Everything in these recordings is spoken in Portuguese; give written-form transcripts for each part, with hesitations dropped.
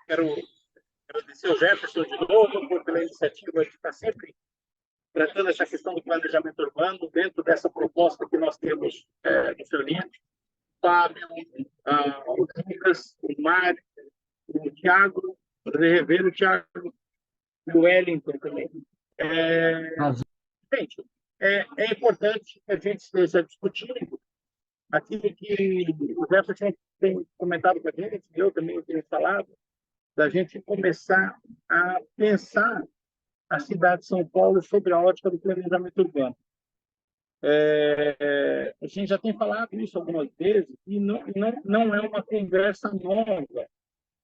quero agradecer ao Jefferson de novo pela iniciativa de estar sempre tratando essa questão do planejamento urbano dentro dessa proposta que nós temos no Fiorinha. Fábio, o Lucas, o Mário, o Thiago, rever o Thiago, o Wellington também. Gente, é importante que a gente esteja discutindo aquilo que o Jefferson tem comentado com a gente, eu também tenho falado, da gente começar a pensar a cidade de São Paulo sobre a ótica do planejamento urbano. A gente já tem falado isso algumas vezes e não é uma conversa nova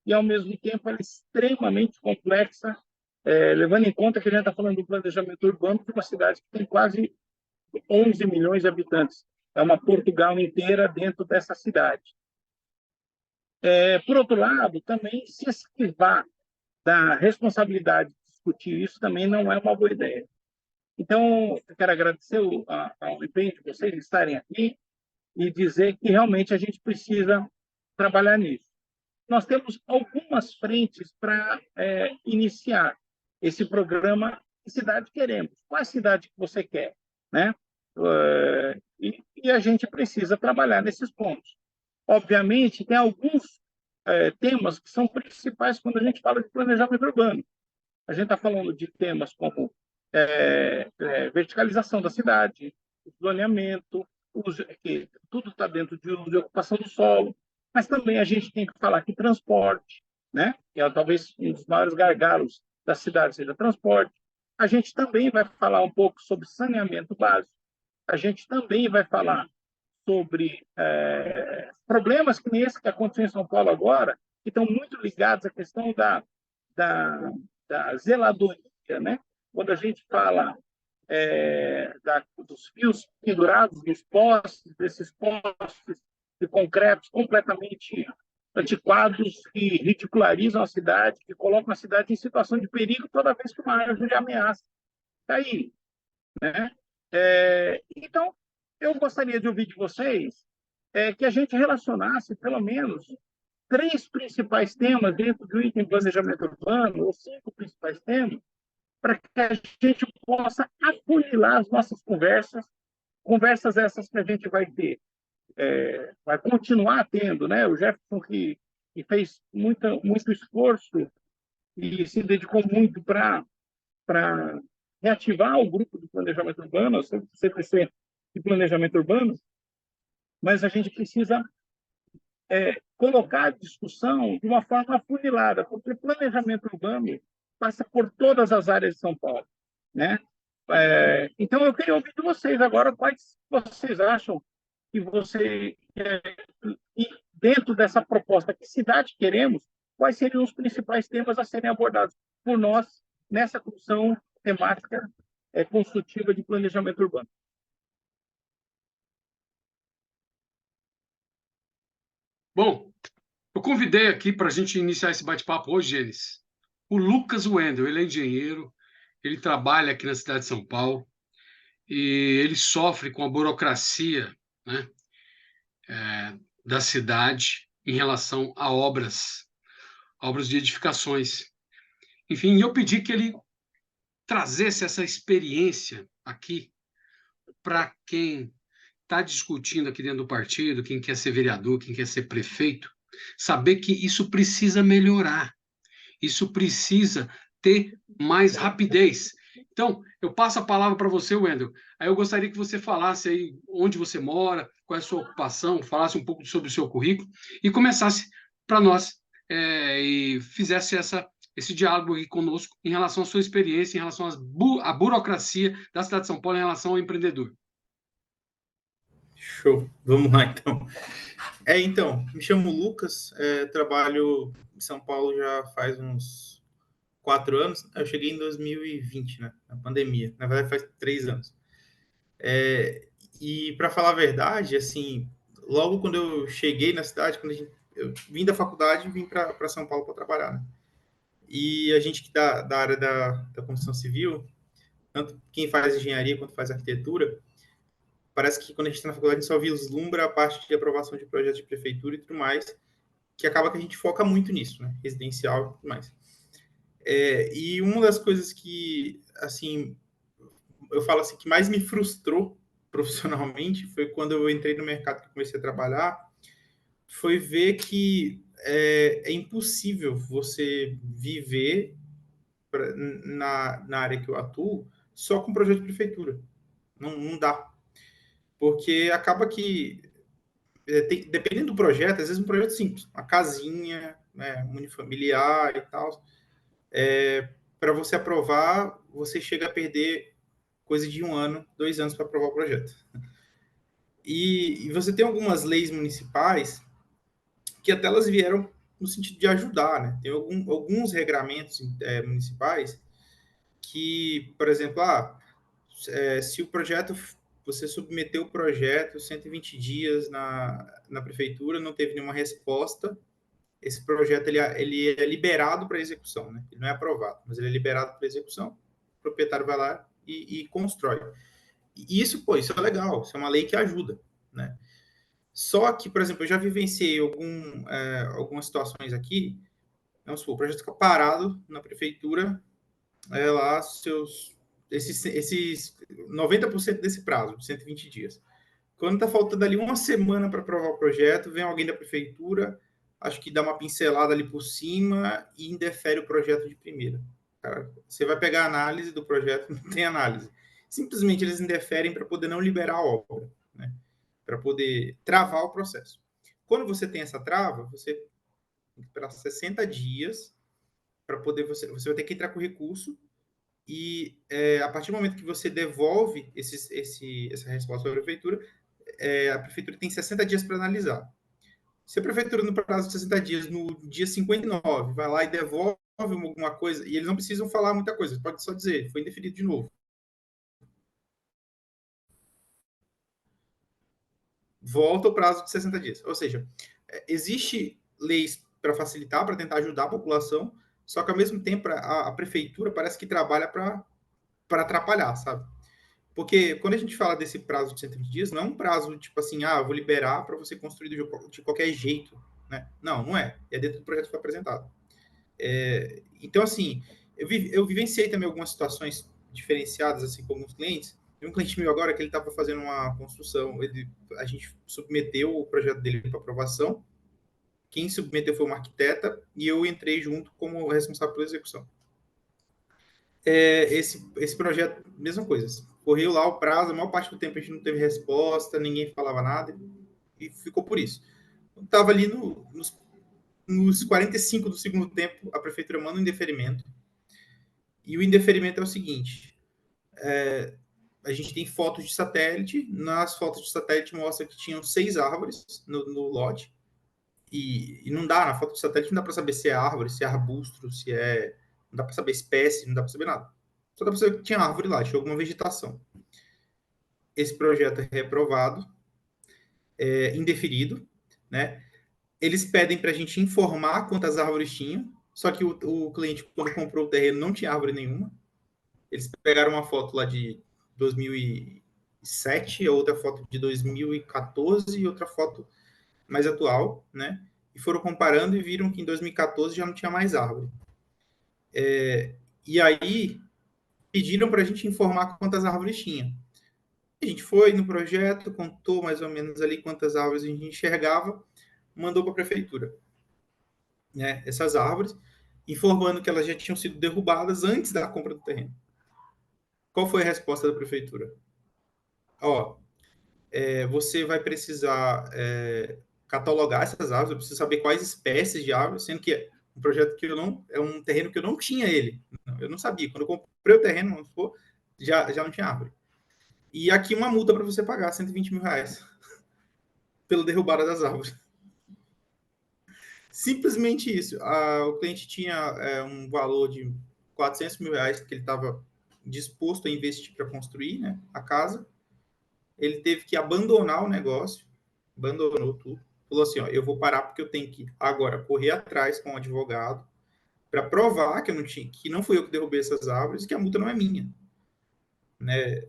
e, ao mesmo tempo, ela é extremamente complexa, levando em conta que a gente está falando do planejamento urbano de uma cidade que tem quase 11 milhões de habitantes. É uma Portugal inteira dentro dessa cidade. Por outro lado, também se esquivar da responsabilidade de discutir isso também não é uma boa ideia. Então, eu quero agradecer ao empenho de vocês estarem aqui e dizer que realmente a gente precisa trabalhar nisso. Nós temos algumas frentes para iniciar esse programa Que Cidade Queremos? Qual é a cidade que você quer? Né? E a gente precisa trabalhar nesses pontos. Obviamente, tem alguns temas que são principais quando a gente fala de planejamento urbano. A gente está falando de temas como verticalização da cidade, zoneamento, que tudo está dentro de uso e ocupação do solo, mas também a gente tem que falar que transporte, né? Que é talvez um dos maiores gargalos da cidade seja transporte. A gente também vai falar um pouco sobre saneamento básico. A gente também vai falar sobre problemas que nem esse que aconteceu em São Paulo agora, que estão muito ligados à questão da zeladoria, né? Quando a gente fala dos fios pendurados nos postes, desses postes de concretos completamente antiquados que ridicularizam a cidade, que colocam a cidade em situação de perigo toda vez que uma árvore ameaça cair, né? Então, eu gostaria de ouvir de vocês que a gente relacionasse pelo menos 3 principais temas dentro do item planejamento urbano, ou 5 principais temas, para que a gente possa afunilar as nossas conversas essas que a gente vai ter, vai continuar tendo, né? O Jefferson que fez muito esforço e se dedicou muito para reativar o grupo de planejamento urbano, o CPC de planejamento urbano, mas a gente precisa colocar a discussão de uma forma afunilada, porque planejamento urbano passa por todas as áreas de São Paulo, né? Então, eu queria ouvir de vocês agora quais vocês acham que e dentro dessa proposta, que cidade queremos, quais seriam os principais temas a serem abordados por nós nessa comissão temática construtiva de planejamento urbano. Bom, eu convidei aqui para a gente iniciar esse bate-papo hoje, Gênesis, o Lucas Wendel. Ele é engenheiro, ele trabalha aqui na cidade de São Paulo e ele sofre com a burocracia, né, da cidade em relação a obras de edificações. Enfim, eu pedi que ele trazesse essa experiência aqui para quem está discutindo aqui dentro do partido, quem quer ser vereador, quem quer ser prefeito, saber que isso precisa melhorar, isso precisa ter mais rapidez. Então, eu passo a palavra para você, Wendel. Aí eu gostaria que você falasse aí onde você mora, qual é a sua ocupação, falasse um pouco sobre o seu currículo e começasse para nós e fizesse esse diálogo aí conosco em relação à sua experiência, em relação à burocracia da cidade de São Paulo em relação ao empreendedor. Show, vamos lá então. Então, me chamo Lucas, trabalho em São Paulo já faz uns 4 anos. Eu cheguei em 2020, né, na pandemia. Na verdade, faz 3 anos. E para falar a verdade, assim, logo quando eu cheguei na cidade, eu vim da faculdade e vim para São Paulo para trabalhar, né? E a gente que da área da construção civil, tanto quem faz engenharia quanto faz arquitetura, parece que quando a gente está na faculdade, a gente só vislumbra a parte de aprovação de projetos de prefeitura e tudo mais, que acaba que a gente foca muito nisso, né? Residencial e tudo mais. E uma das coisas que, assim, eu falo assim, que mais me frustrou profissionalmente foi quando eu entrei no mercado que eu comecei a trabalhar, foi ver que é impossível você viver na área que eu atuo só com projeto de prefeitura. Não dá. Porque acaba que, dependendo do projeto, às vezes um projeto simples, uma casinha, né, unifamiliar e tal, para você aprovar, você chega a perder coisa de 1 ano, 2 anos para aprovar o projeto. E você tem algumas leis municipais que até elas vieram no sentido de ajudar, né? Tem alguns regramentos municipais que, por exemplo, se o projeto, você submeteu o projeto 120 dias na prefeitura, não teve nenhuma resposta, esse projeto ele é liberado para execução, né? Ele não é aprovado, mas ele é liberado para execução, o proprietário vai lá e constrói. E isso, pô, isso é legal, isso é uma lei que ajuda, né? Só que, por exemplo, eu já vivenciei algumas situações aqui, vamos supor, o projeto fica parado na prefeitura, lá esses 90% desse prazo, 120 dias. Quando está faltando ali 1 semana para aprovar o projeto, vem alguém da prefeitura, acho que dá uma pincelada ali por cima e indefere o projeto de primeira. Cara, você vai pegar a análise do projeto, não tem análise. Simplesmente eles indeferem para poder não liberar a obra, né? Para poder travar o processo. Quando você tem essa trava, você tem que esperar 60 dias para poder você vai ter que entrar com recurso e a partir do momento que você devolve essa resposta à prefeitura, a prefeitura tem 60 dias para analisar. Se a prefeitura, no prazo de 60 dias, no dia 59, vai lá e devolve alguma coisa, e eles não precisam falar muita coisa, pode só dizer, foi indeferido de novo. Volta o prazo de 60 dias. Ou seja, existe leis para facilitar, para tentar ajudar a população, só que ao mesmo tempo a prefeitura parece que trabalha para atrapalhar, sabe? Porque quando a gente fala desse prazo de 120 dias, não é um prazo tipo assim, eu vou liberar para você construir de qualquer jeito, né? Não é. É dentro do projeto que foi apresentado. Então, assim, eu vivenciei também algumas situações diferenciadas, assim, com alguns clientes. Tem um cliente meu agora que ele estava fazendo uma construção, a gente submeteu o projeto dele para aprovação, quem submeteu foi uma arquiteta e eu entrei junto como responsável pela execução. Esse projeto, mesma coisa. Correu lá o prazo, a maior parte do tempo a gente não teve resposta, ninguém falava nada e ficou por isso. Estava ali nos 45 do segundo tempo, a prefeitura manda um indeferimento. E o indeferimento é o seguinte: a gente tem fotos de satélite, nas fotos de satélite mostra que tinham 6 árvores no lote, e não dá, na foto de satélite não dá para saber se é árvore, se é arbusto, se é. Não dá para saber espécie, não dá para saber nada. Só dá para saber que tinha árvore lá, tinha alguma vegetação. Esse projeto é reprovado, indeferido, né? Eles pedem para a gente informar quantas árvores tinham, só que o cliente, quando comprou o terreno, não tinha árvore nenhuma. Eles pegaram uma foto lá de 2007, outra foto de 2014 e outra foto mais atual, né? E foram comparando e viram que em 2014 já não tinha mais árvore. E aí pediram para a gente informar quantas árvores tinha. A gente foi no projeto, contou mais ou menos ali quantas árvores a gente enxergava, mandou para a prefeitura, né? Essas árvores, informando que elas já tinham sido derrubadas antes da compra do terreno. Qual foi a resposta da prefeitura? Você vai precisar catalogar essas árvores, eu preciso saber quais espécies de árvores, sendo que um projeto que eu não, é um terreno que eu não tinha ele, eu não sabia. Quando eu comprei o terreno, já não tinha árvore. E aqui uma multa para você pagar, R$ 120.000 pela derrubada das árvores. Simplesmente isso. O cliente tinha um valor de R$ 400.000 que ele estava disposto a investir para construir, né, a casa. Ele teve que abandonar o negócio, abandonou tudo. Falou assim, eu vou parar porque eu tenho que agora correr atrás com o advogado para provar que não fui eu que derrubei essas árvores e que a multa não é minha, né?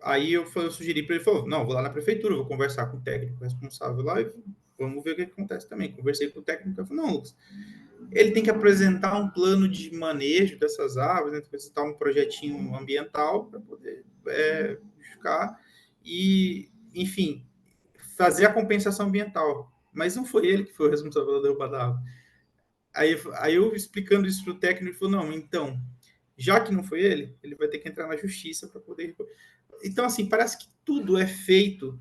Aí eu sugeri para ele, falou, não, vou lá na prefeitura, vou conversar com o técnico responsável lá e vamos ver o que acontece também. Conversei com o técnico, ele falou, não, Lucas, ele tem que apresentar um plano de manejo dessas árvores, né, apresentar um projetinho ambiental para poder justificar e, enfim, fazer a compensação ambiental. Mas não foi ele que foi o responsável pela derrubada da árvore. Aí eu explicando isso para o técnico, ele falou, não, então, já que não foi ele, ele vai ter que entrar na justiça para poder... Então, assim, parece que tudo é feito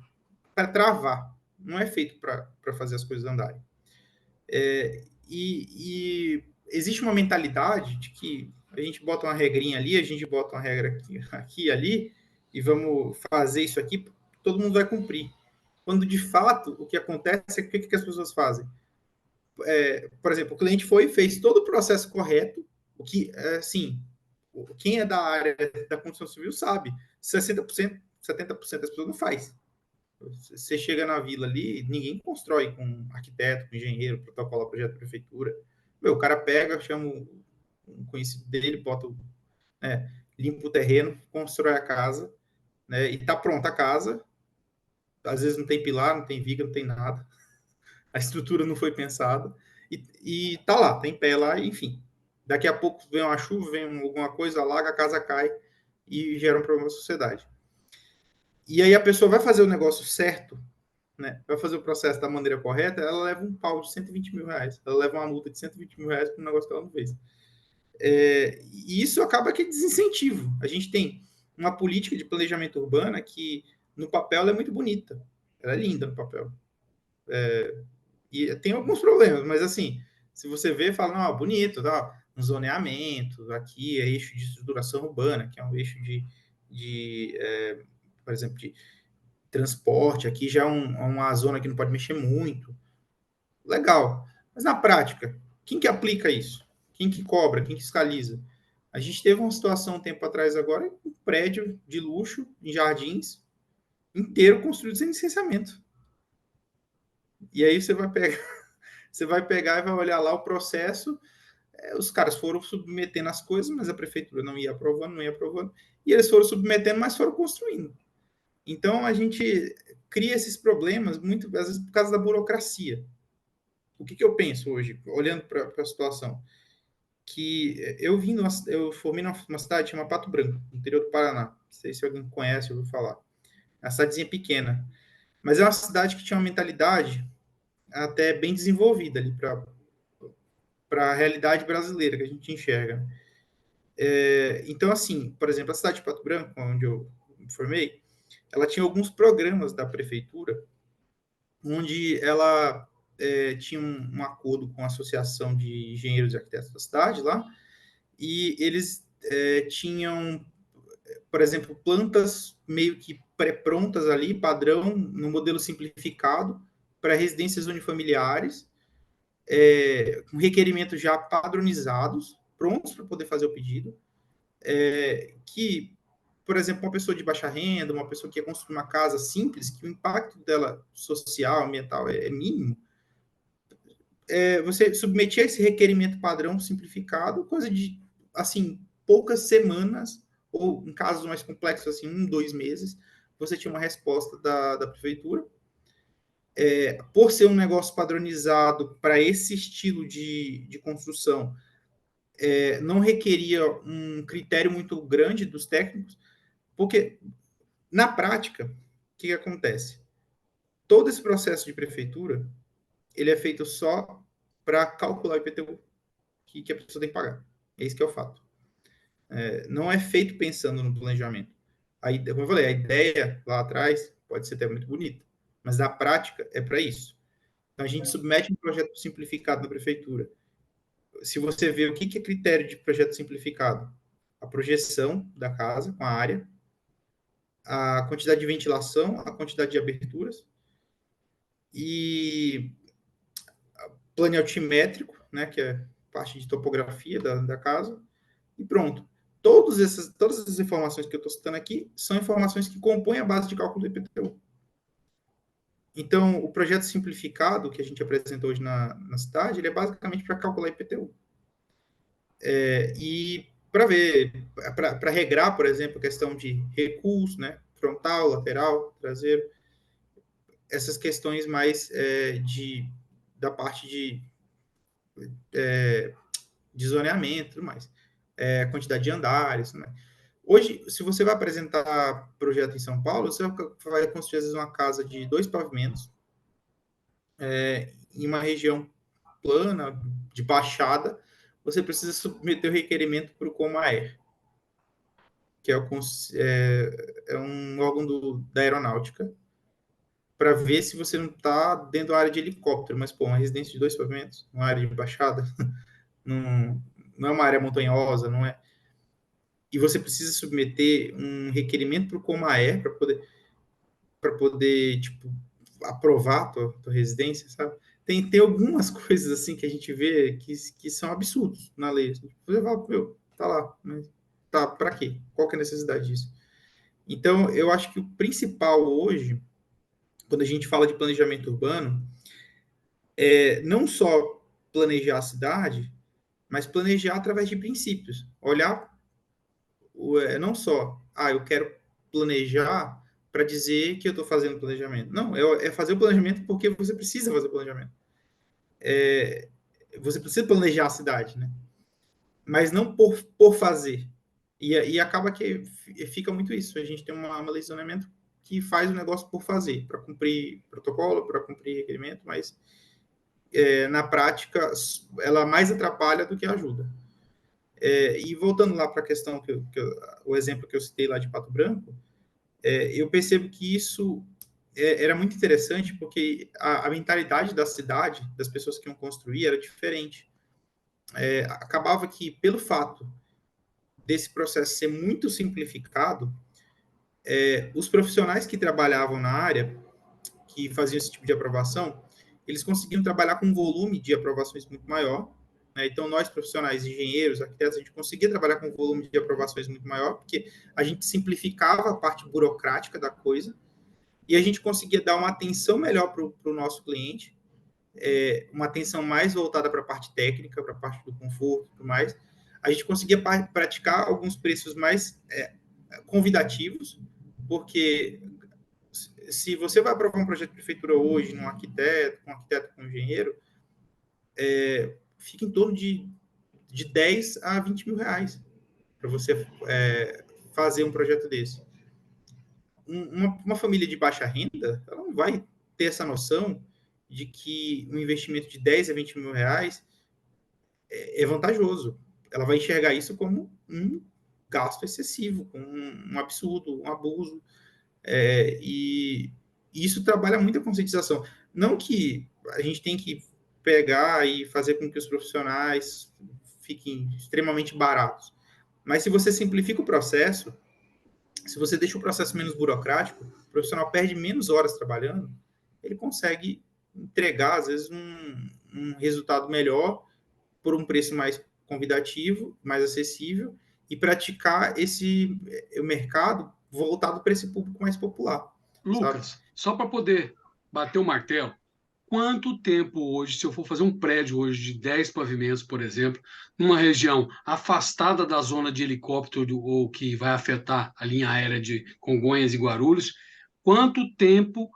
para travar, não é feito para fazer as coisas andarem. E existe uma mentalidade de que a gente bota uma regrinha ali, a gente bota uma regra aqui e ali, e vamos fazer isso aqui, todo mundo vai cumprir. Quando, de fato, o que acontece é que o que as pessoas fazem? Por exemplo, o cliente foi e fez todo o processo correto, o que, assim, quem é da área da construção civil sabe, 60%, 70% das pessoas não faz. Você chega na vila ali, ninguém constrói com arquiteto, com engenheiro, protocola projeto da prefeitura. Meu, o cara pega, chama um conhecido dele, limpa o terreno, constrói a casa, né? E tá pronta a casa. Às vezes não tem pilar, não tem viga, não tem nada. A estrutura não foi pensada. E tá lá, tá em pé lá, enfim. Daqui a pouco vem uma chuva, vem alguma coisa, alaga, a casa cai e gera um problema na sociedade. E aí a pessoa vai fazer o negócio certo, né, vai fazer o processo da maneira correta, ela leva um pau de 120 mil reais. Ela leva uma multa de 120 mil reais por um negócio que ela não fez. E isso acaba que é desincentivo. A gente tem uma política de planejamento urbana que, no papel, ela é muito bonita. Ela é linda no papel. E tem alguns problemas, mas assim, se você vê, fala, não, bonito, tá? Um zoneamento, aqui é eixo de estruturação urbana, que é um eixo por exemplo, de transporte, aqui já é uma zona que não pode mexer muito. Legal. Mas na prática, quem que aplica isso? Quem que cobra? Quem que fiscaliza? A gente teve uma situação um tempo atrás agora, um prédio de luxo em Jardins, inteiro construído sem licenciamento. E aí você vai pegar e vai olhar lá o processo, os caras foram submetendo as coisas, mas a prefeitura não ia aprovando, não ia aprovando, e eles foram submetendo, mas foram construindo. Então, a gente cria esses problemas, muito, às vezes, por causa da burocracia. O que eu penso hoje, olhando para a situação? Que eu formei numa cidade chamada Pato Branco, no interior do Paraná. Não sei se alguém conhece, ouviu falar. É uma cidadezinha pequena, mas é uma cidade que tinha uma mentalidade até bem desenvolvida ali para a realidade brasileira que a gente enxerga. Então, assim, por exemplo, a cidade de Pato Branco, onde eu me formei, ela tinha alguns programas da prefeitura onde ela tinha um acordo com a Associação de Engenheiros e Arquitetos da cidade lá, e eles tinham, por exemplo, plantas meio que pré-prontas ali, padrão, no modelo simplificado, para residências unifamiliares, com requerimentos já padronizados, prontos para poder fazer o pedido, que, por exemplo, uma pessoa de baixa renda, uma pessoa que quer construir uma casa simples, que o impacto dela social, ambiental é mínimo, você submetia esse requerimento padrão simplificado, coisa de, assim, poucas semanas, ou em casos mais complexos, assim, 1, 2 meses, você tinha uma resposta da prefeitura. Por ser um negócio padronizado para esse estilo de construção, não requeria um critério muito grande dos técnicos, porque, na prática, o que acontece? Todo esse processo de prefeitura, ele é feito só para calcular o IPTU que a pessoa tem que pagar. É isso que é o fato. Não é feito pensando no planejamento. Aí, como eu falei, a ideia lá atrás pode ser até muito bonita, mas na prática é para isso. Então, a gente submete um projeto simplificado na prefeitura. Se você vê o que é critério de projeto simplificado, a projeção da casa com a área, a quantidade de ventilação, a quantidade de aberturas e plano altimétrico, né, que é parte de topografia da casa, e pronto. Todas essas informações que eu estou citando aqui são informações que compõem a base de cálculo do IPTU. Então, o projeto simplificado que a gente apresentou hoje na cidade, ele é basicamente para calcular IPTU. E para regrar, por exemplo, a questão de recurso, né, frontal, lateral, traseiro, essas questões mais da parte de zoneamento e tudo mais, quantidade de andares, tudo mais. Hoje, se você vai apresentar projeto em São Paulo, você vai construir, às vezes, uma casa de 2 pavimentos, em uma região plana, de baixada, você precisa submeter o requerimento para o Comaer, que é um órgão da aeronáutica, para ver se você não está dentro da área de helicóptero, mas, pô, uma residência de 2 pavimentos, uma área de baixada, não é uma área montanhosa, não é. E você precisa submeter um requerimento para o Comaer para poder, tipo, aprovar a tua residência, sabe? Tem algumas coisas assim que a gente vê que são absurdos na lei. Assim. Você fala, meu, tá lá, mas tá, para quê? Qual que é a necessidade disso? Então, eu acho que o principal hoje, quando a gente fala de planejamento urbano, é não só planejar a cidade, mas planejar através de princípios. Olhar não só, eu quero planejar para dizer que eu estou fazendo planejamento. Não, é fazer o planejamento porque você precisa fazer o planejamento. Você precisa planejar a cidade, né? Mas não por fazer. E acaba que fica muito isso. A gente tem uma lei de zoneamento que faz o negócio por fazer, para cumprir protocolo, para cumprir requerimento, mas na prática ela mais atrapalha do que ajuda. E voltando lá para a questão, o exemplo que eu citei lá de Pato Branco, eu percebo que isso era muito interessante porque a mentalidade da cidade, das pessoas que iam construir, era diferente. Acabava que, pelo fato desse processo ser muito simplificado, os profissionais que trabalhavam na área, que faziam esse tipo de aprovação, eles conseguiam trabalhar com um volume de aprovações muito maior. Né? Então, nós, profissionais, engenheiros, arquitetos, a gente conseguia trabalhar com um volume de aprovações muito maior, porque a gente simplificava a parte burocrática da coisa e a gente conseguia dar uma atenção melhor para o nosso cliente, uma atenção mais voltada para a parte técnica, para a parte do conforto e tudo mais. A gente conseguia praticar alguns preços mais convidativos, porque se você vai aprovar um projeto de prefeitura hoje, com um arquiteto, com um engenheiro, fica em torno de 10 a 20 mil reais para você fazer um projeto desse. Uma família de baixa renda, ela não vai ter essa noção de que um investimento de 10 a 20 mil reais é vantajoso. Ela vai enxergar isso como um gasto excessivo, como um absurdo, um abuso. E isso trabalha muito a conscientização. Não que a gente tem que pegar e fazer com que os profissionais fiquem extremamente baratos, mas se você simplifica o processo, se você deixa o processo menos burocrático, o profissional perde menos horas trabalhando, ele consegue entregar, às vezes, um resultado melhor por um preço mais convidativo, mais acessível, e praticar o mercado voltado para esse público mais popular. Lucas, sabe? só para poder bater o martelo, quanto tempo hoje, se eu for fazer um prédio hoje de 10 pavimentos, por exemplo, numa região afastada da zona de helicóptero ou que vai afetar a linha aérea de Congonhas e Guarulhos, quanto tempo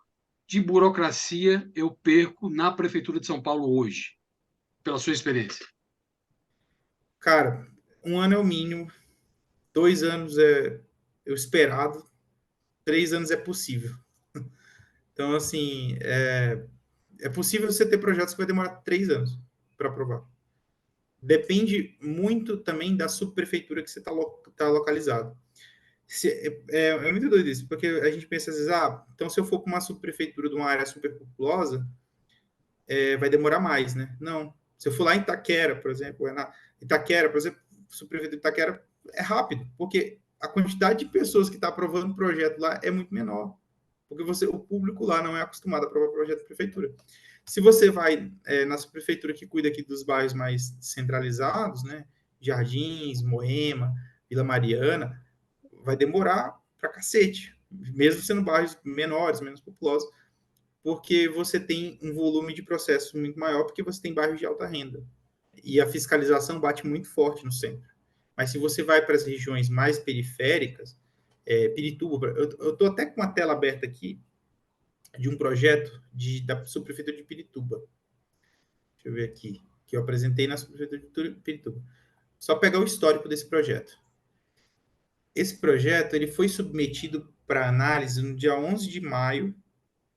de burocracia eu perco na Prefeitura de São Paulo hoje, pela sua experiência? Cara, 1 ano é o mínimo, 2 anos é o esperado, 3 anos é possível. Então, assim, é possível você ter projetos que vai demorar 3 anos para aprovar. Depende muito também da subprefeitura que você está localizado. É muito doido isso, porque a gente pensa às vezes, então se eu for para uma subprefeitura de uma área superpopulosa, vai demorar mais, né? Não. Se eu for lá em Itaquera, por exemplo, subprefeitura de Itaquera é rápido, porque a quantidade de pessoas que está aprovando o projeto lá é muito menor, porque o público lá não é acostumado a aprovar projeto de prefeitura. Se você vai na subprefeitura que cuida aqui dos bairros mais centralizados, né? Jardins, Moema, Vila Mariana, vai demorar pra cacete, mesmo sendo bairros menores, menos populosos, porque você tem um volume de processo muito maior, porque você tem bairros de alta renda. E a fiscalização bate muito forte no centro. Mas se você vai para as regiões mais periféricas, Pirituba, eu estou até com uma tela aberta aqui, de um projeto da subprefeitura de Pirituba. Deixa eu ver aqui, que eu apresentei na subprefeitura de Pirituba. Só pegar o histórico desse projeto. Esse projeto ele foi submetido para análise no dia 11 de maio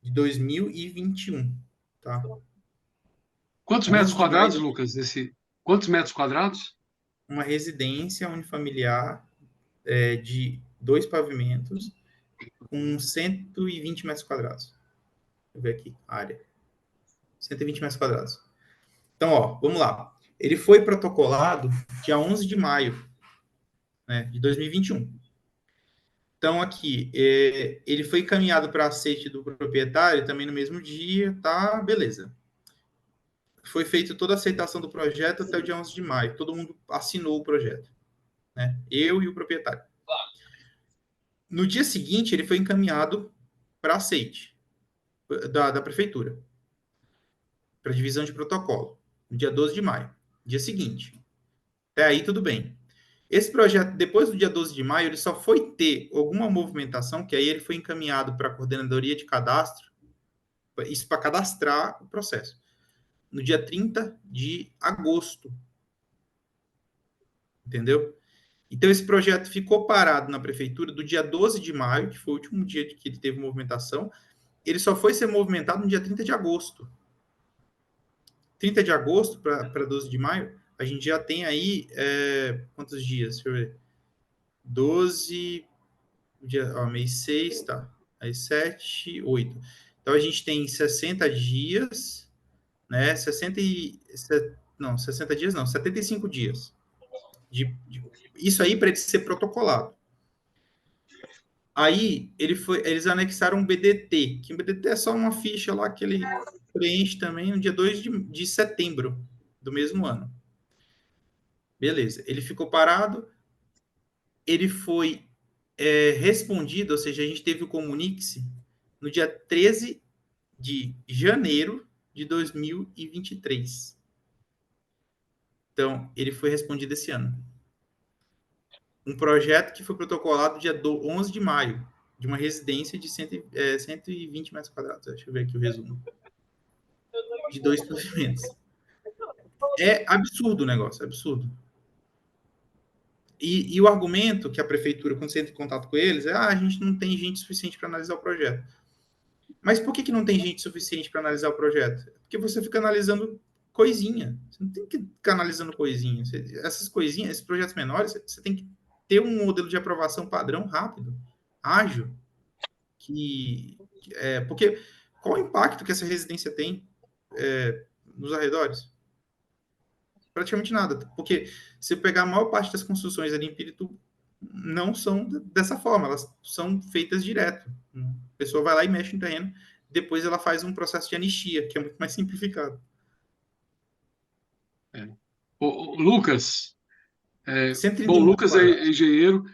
de 2021, tá? Quantos metros 11 de maio, quadrados, Lucas? Quantos metros quadrados? uma residência unifamiliar de 2 pavimentos com 120 metros quadrados. Deixa eu ver aqui, área. 120 metros quadrados. Então, ó, vamos lá. Ele foi protocolado dia 11 de maio, né, de 2021. Então, aqui, ele foi encaminhado para aceite do proprietário também no mesmo dia, tá? Beleza. Foi feita toda a aceitação do projeto até o dia 11 de maio. Todo mundo assinou o projeto, né? Eu e o proprietário. No dia seguinte, ele foi encaminhado para aceite da prefeitura, para divisão de protocolo, no dia 12 de maio. Dia seguinte. Até aí, tudo bem. Esse projeto, depois do dia 12 de maio, ele só foi ter alguma movimentação, que aí ele foi encaminhado para a coordenadoria de cadastro, isso para cadastrar o processo, no dia 30 de agosto. Entendeu? Então, esse projeto ficou parado na prefeitura do dia 12 de maio, que foi o último dia que ele teve movimentação. Ele só foi ser movimentado no dia 30 de agosto. 30 de agosto para 12 de maio, a gente já tem aí quantos dias? Deixa eu ver. 12, mês 6, tá. Aí 7, 8. Então, a gente tem 60 dias, né? 60 dias não, 75 dias. Isso aí para ele ser protocolado. Aí eles anexaram um BDT, que o BDT é só uma ficha lá que ele preenche também no dia 2 de setembro do mesmo ano. Beleza, ele ficou parado, ele foi respondido, ou seja, a gente teve o Comunique-se no dia 13 de janeiro de 2023. Então, ele foi respondido esse ano. Um projeto que foi protocolado dia 11 de maio, de uma residência de 120 metros quadrados. Deixa eu ver aqui o resumo. De 2 pavimentos. É absurdo o negócio, é absurdo. E o argumento que a prefeitura, quando você entra em contato com eles, a gente não tem gente suficiente para analisar o projeto. Mas por que não tem gente suficiente para analisar o projeto? Porque você fica analisando coisinha. Você não tem que ficar analisando coisinha. Essas coisinhas, esses projetos menores, você tem que ter um modelo de aprovação padrão rápido, ágil. Porque qual o impacto que essa residência tem nos arredores? Praticamente nada, porque se eu pegar a maior parte das construções ali em Pirituba, não são dessa forma, elas são feitas direto. A pessoa vai lá e mexe no terreno, depois ela faz um processo de anistia, que é muito mais simplificado. O Lucas, bom, 131 o metros Lucas é quadrados. engenheiro.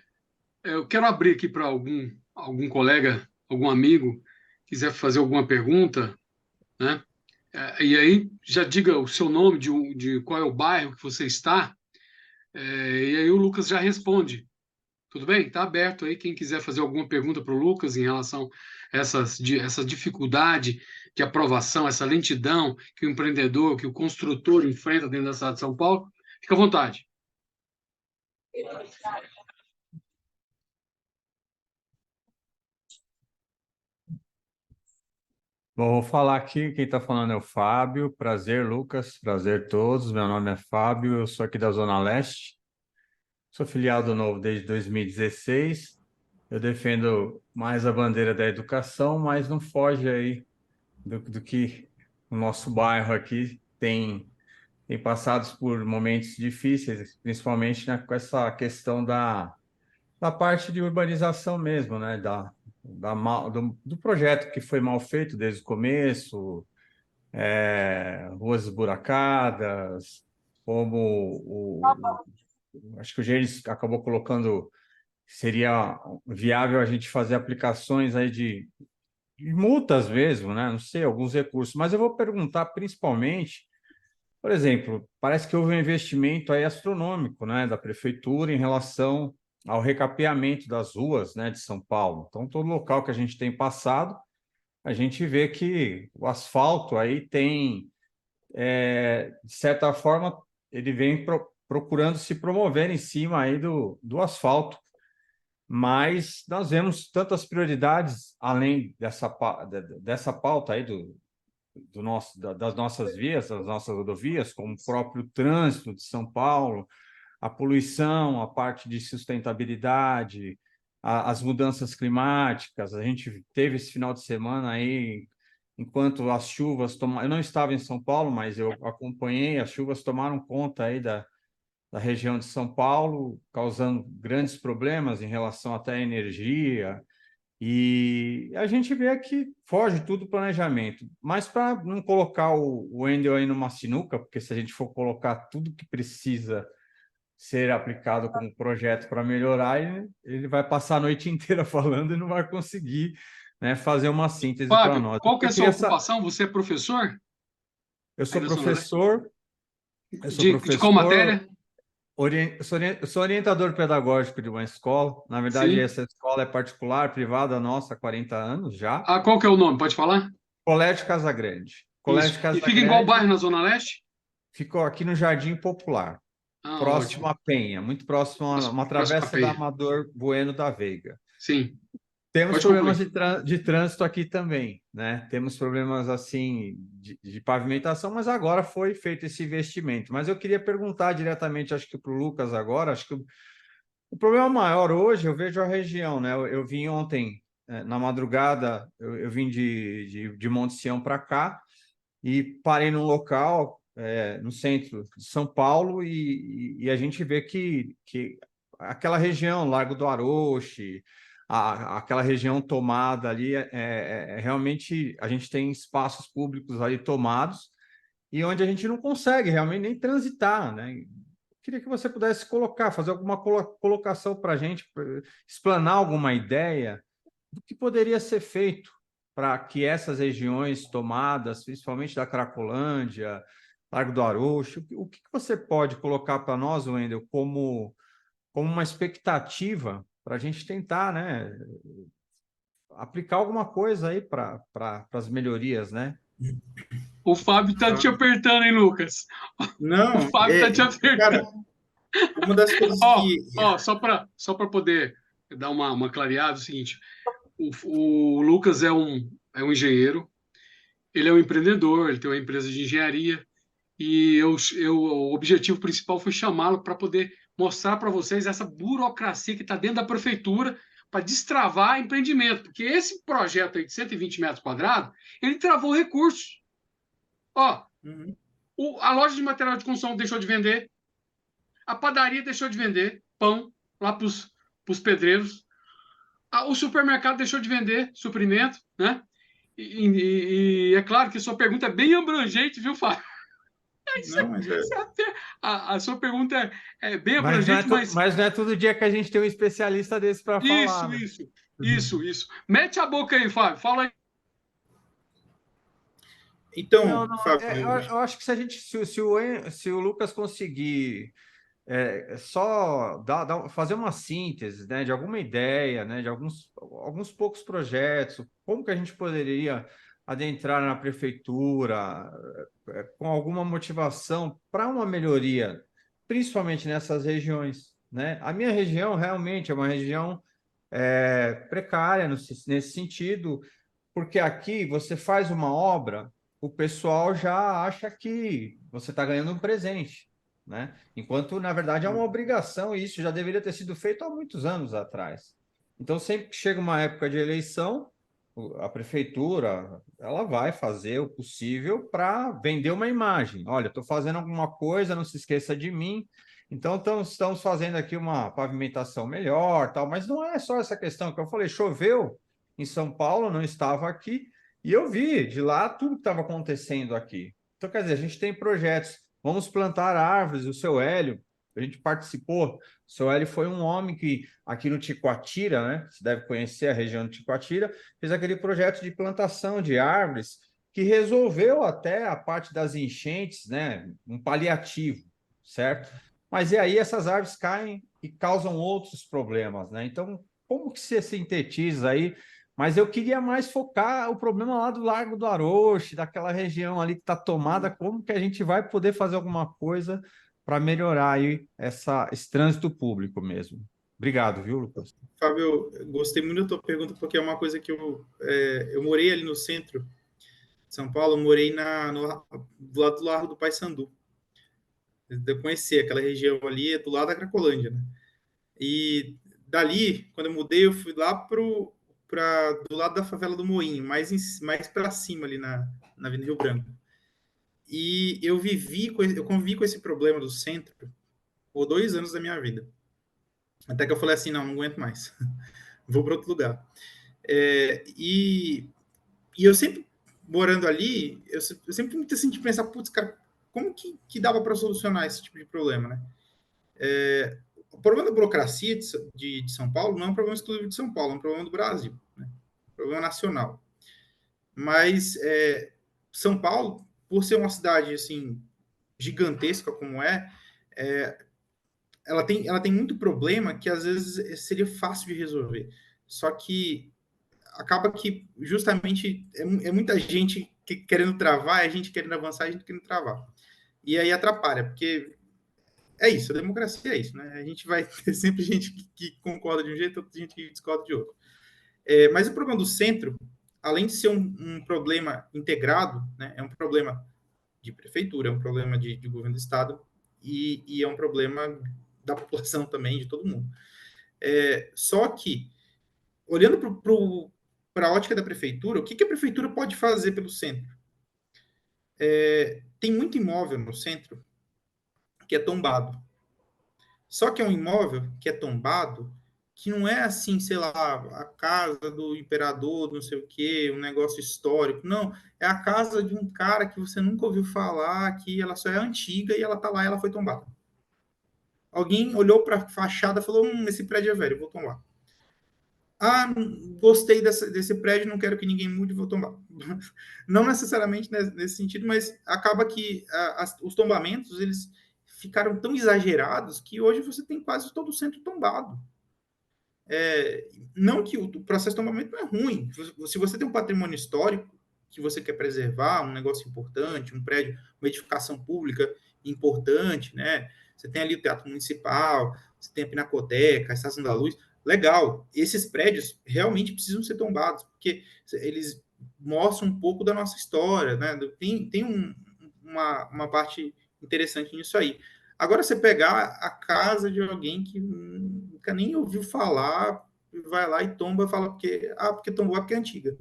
Eu quero abrir aqui para algum colega, algum amigo, quiser fazer alguma pergunta, né? E aí já diga o seu nome, de qual é o bairro que você está, e aí o Lucas já responde. Tudo bem? Está aberto aí. Quem quiser fazer alguma pergunta para o Lucas em relação a essa dificuldade de aprovação, essa lentidão que o empreendedor, que o construtor enfrenta dentro da cidade de São Paulo, fica à vontade. Bom, vou falar aqui, quem está falando é o Fábio. Prazer, Lucas. Prazer todos. Meu nome é Fábio, eu sou aqui da Zona Leste. Sou filiado novo desde 2016. Eu defendo mais a bandeira da educação, mas não foge aí do que o nosso bairro aqui tem passado por momentos difíceis, principalmente, né, com essa questão da parte de urbanização mesmo, né? Do projeto que foi mal feito desde o começo, ruas esburacadas, acho que o Gênesis acabou colocando, seria viável a gente fazer aplicações aí de multas mesmo, né? Não sei, alguns recursos, mas eu vou perguntar principalmente, por exemplo, parece que houve um investimento aí astronômico, né, da prefeitura em relação ao recapeamento das ruas, né, de São Paulo. Então, todo local que a gente tem passado, a gente vê que o asfalto aí tem, de certa forma, ele vem procurando se promover em cima aí do asfalto. Mas nós vemos tantas prioridades além dessa pauta aí das nossas vias, das nossas rodovias, como o próprio trânsito de São Paulo, a poluição, a parte de sustentabilidade, as mudanças climáticas. A gente teve esse final de semana aí, enquanto as chuvas tomaram. Eu não estava em São Paulo, mas eu acompanhei, as chuvas tomaram conta aí da região de São Paulo, causando grandes problemas em relação até à energia. E a gente vê que foge tudo do planejamento. Mas para não colocar o Wendel aí numa sinuca, porque se a gente for colocar tudo que precisa ser aplicado como projeto para melhorar, ele vai passar a noite inteira falando e não vai conseguir, né, fazer uma síntese para Fábio, nós. qual que é a Eu sua queria ocupação? Você é professor eu aí sou da Zona Leste? professor, eu sou De qual professor, matéria? eu sou orientador pedagógico de uma escola. Na verdade, Sim. essa escola é particular, privada nossa, há 40 anos já. Ah, qual que é o nome? Pode falar? Colégio Casagrande. Isso. Colégio E fica em qual Casagrande bairro na Zona Leste? ficou aqui no Jardim Popular, Ah, próximo ótimo. à Penha, muito próximo a uma Próximo à travessa da Penha. Amador Bueno da Veiga. Sim. Temos Pode problemas concluir. de trânsito aqui também, né? Temos problemas assim de pavimentação, mas agora foi feito esse investimento. Mas eu queria perguntar diretamente, acho que para o Lucas agora, acho que o problema maior hoje eu vejo a região, né? Eu vim ontem, na madrugada, eu vim de Monte Sião para cá e parei num local, no centro de São Paulo, e a gente vê que aquela região, Largo do Aroche, aquela região tomada ali, realmente a gente tem espaços públicos ali tomados e onde a gente não consegue realmente nem transitar, né? Queria que você pudesse colocar, fazer alguma colocação para a gente, explanar alguma ideia do que poderia ser feito para que essas regiões tomadas, principalmente da Cracolândia, Largo do Arocho, o que você pode colocar para nós, Wendel, como uma expectativa para a gente tentar, né, aplicar alguma coisa aí para as melhorias, né? O Fábio tá te apertando, hein, Lucas? O Não, Fábio tá te cara, apertando. uma das coisas Ó, que. ó, só para poder dar uma clareada, é o seguinte: o Lucas é um engenheiro, ele é um empreendedor, ele tem uma empresa de engenharia, e o objetivo principal foi chamá-lo para poder mostrar para vocês essa burocracia que está dentro da prefeitura para destravar empreendimento, porque esse projeto aí de 120 metros quadrados, ele travou recursos. Ó, Uhum. a loja de material de construção deixou de vender, a padaria deixou de vender pão lá para os pedreiros, o supermercado deixou de vender suprimento, né? E é claro que a sua pergunta é bem abrangente, viu, Fábio? Não, mas é. A sua pergunta é bem Mas não é, abrangente, mas mas não é todo dia que a gente tem um especialista desse para falar, isso, né? isso, isso. Mete a boca aí, Fábio. Fala aí. Não, Então, não, Fábio, eu acho que se o Lucas conseguir só fazer uma síntese, né, de alguma ideia, né, de alguns poucos projetos, como que a gente poderia adentrar na prefeitura com alguma motivação para uma melhoria, principalmente nessas regiões, né? A minha região realmente é uma região precária nesse sentido, porque aqui você faz uma obra, o pessoal já acha que você está ganhando um presente, né? Enquanto, na verdade, é uma obrigação e isso já deveria ter sido feito há muitos anos atrás. Então, sempre que chega uma época de eleição, a prefeitura ela vai fazer o possível para vender uma imagem. Olha, estou fazendo alguma coisa, não se esqueça de mim. Então, estamos fazendo aqui uma pavimentação melhor, tal, mas não é só essa questão que eu falei, choveu em São Paulo, não estava aqui, e eu vi de lá tudo que estava acontecendo aqui. Então, quer dizer, a gente tem projetos, vamos plantar árvores, o seu Hélio, a gente participou, o seu Hélio foi um homem que, aqui no Ticoatira, né, você deve conhecer a região do Ticoatira, fez aquele projeto de plantação de árvores, que resolveu até a parte das enchentes, né, um paliativo, certo? Mas e aí essas árvores caem e causam outros problemas, né? Então, como que você sintetiza aí Mas eu queria mais focar o problema lá do Largo do Aroche, daquela região ali que está tomada, como que a gente vai poder fazer alguma coisa para melhorar aí esse trânsito público mesmo. Obrigado, viu, Lucas? Fábio, eu gostei muito da tua pergunta, porque é uma coisa que eu morei ali no centro de São Paulo, eu morei do lado do Largo do Paissandu. Eu conheci aquela região ali, é do lado da Cracolândia, né? E dali, quando eu mudei, eu fui lá do lado da favela do Moinho, mais para cima ali na Avenida Rio Branco. E eu convivi com esse problema do centro por 2 anos da minha vida. Até que eu falei assim, não aguento mais. Vou para outro lugar. E eu sempre, morando ali, eu sempre me senti pensar, putz, cara, como que dava para solucionar esse tipo de problema, né? O problema da burocracia de São Paulo não é um problema exclusivo de São Paulo, é um problema do Brasil, né? Um problema nacional. Mas São Paulo, por ser uma cidade assim gigantesca como ela tem muito problema que às vezes seria fácil de resolver. Só que acaba que justamente é muita gente querendo travar, a gente querendo avançar, a gente querendo travar. E aí atrapalha, porque é isso, a democracia é isso, né? A gente vai ter sempre gente que concorda de um jeito, outra gente que discorda de outro. Mas o problema do centro, além de ser um problema integrado, né, é um problema de prefeitura, é um problema de governo do estado e é um problema da população também, de todo mundo. Só que, olhando para a ótica da prefeitura, o que a prefeitura pode fazer pelo centro? Tem muito imóvel no centro que é tombado. Só que é um imóvel que é tombado, que não é assim, sei lá, a casa do imperador, não sei o quê, um negócio histórico. Não, é a casa de um cara que você nunca ouviu falar, que ela só é antiga e ela tá lá e ela foi tombada. Alguém olhou para a fachada e falou: esse prédio é velho, vou tombar. Ah, gostei desse prédio, não quero que ninguém mude, vou tombar. Não necessariamente nesse sentido, mas acaba que os tombamentos, eles ficaram tão exagerados que hoje você tem quase todo o centro tombado. Não que o processo de tombamento não é ruim. Se você tem um patrimônio histórico que você quer preservar, um negócio importante, um prédio, uma edificação pública importante, né? Você tem ali o Teatro Municipal, você tem a Pinacoteca, a Estação da Luz, legal. Esses prédios realmente precisam ser tombados, porque eles mostram um pouco da nossa história, né? Tem uma parte interessante nisso aí. Agora, você pegar a casa de alguém que nunca nem ouviu falar, vai lá e tomba e fala porque tombou porque é antiga.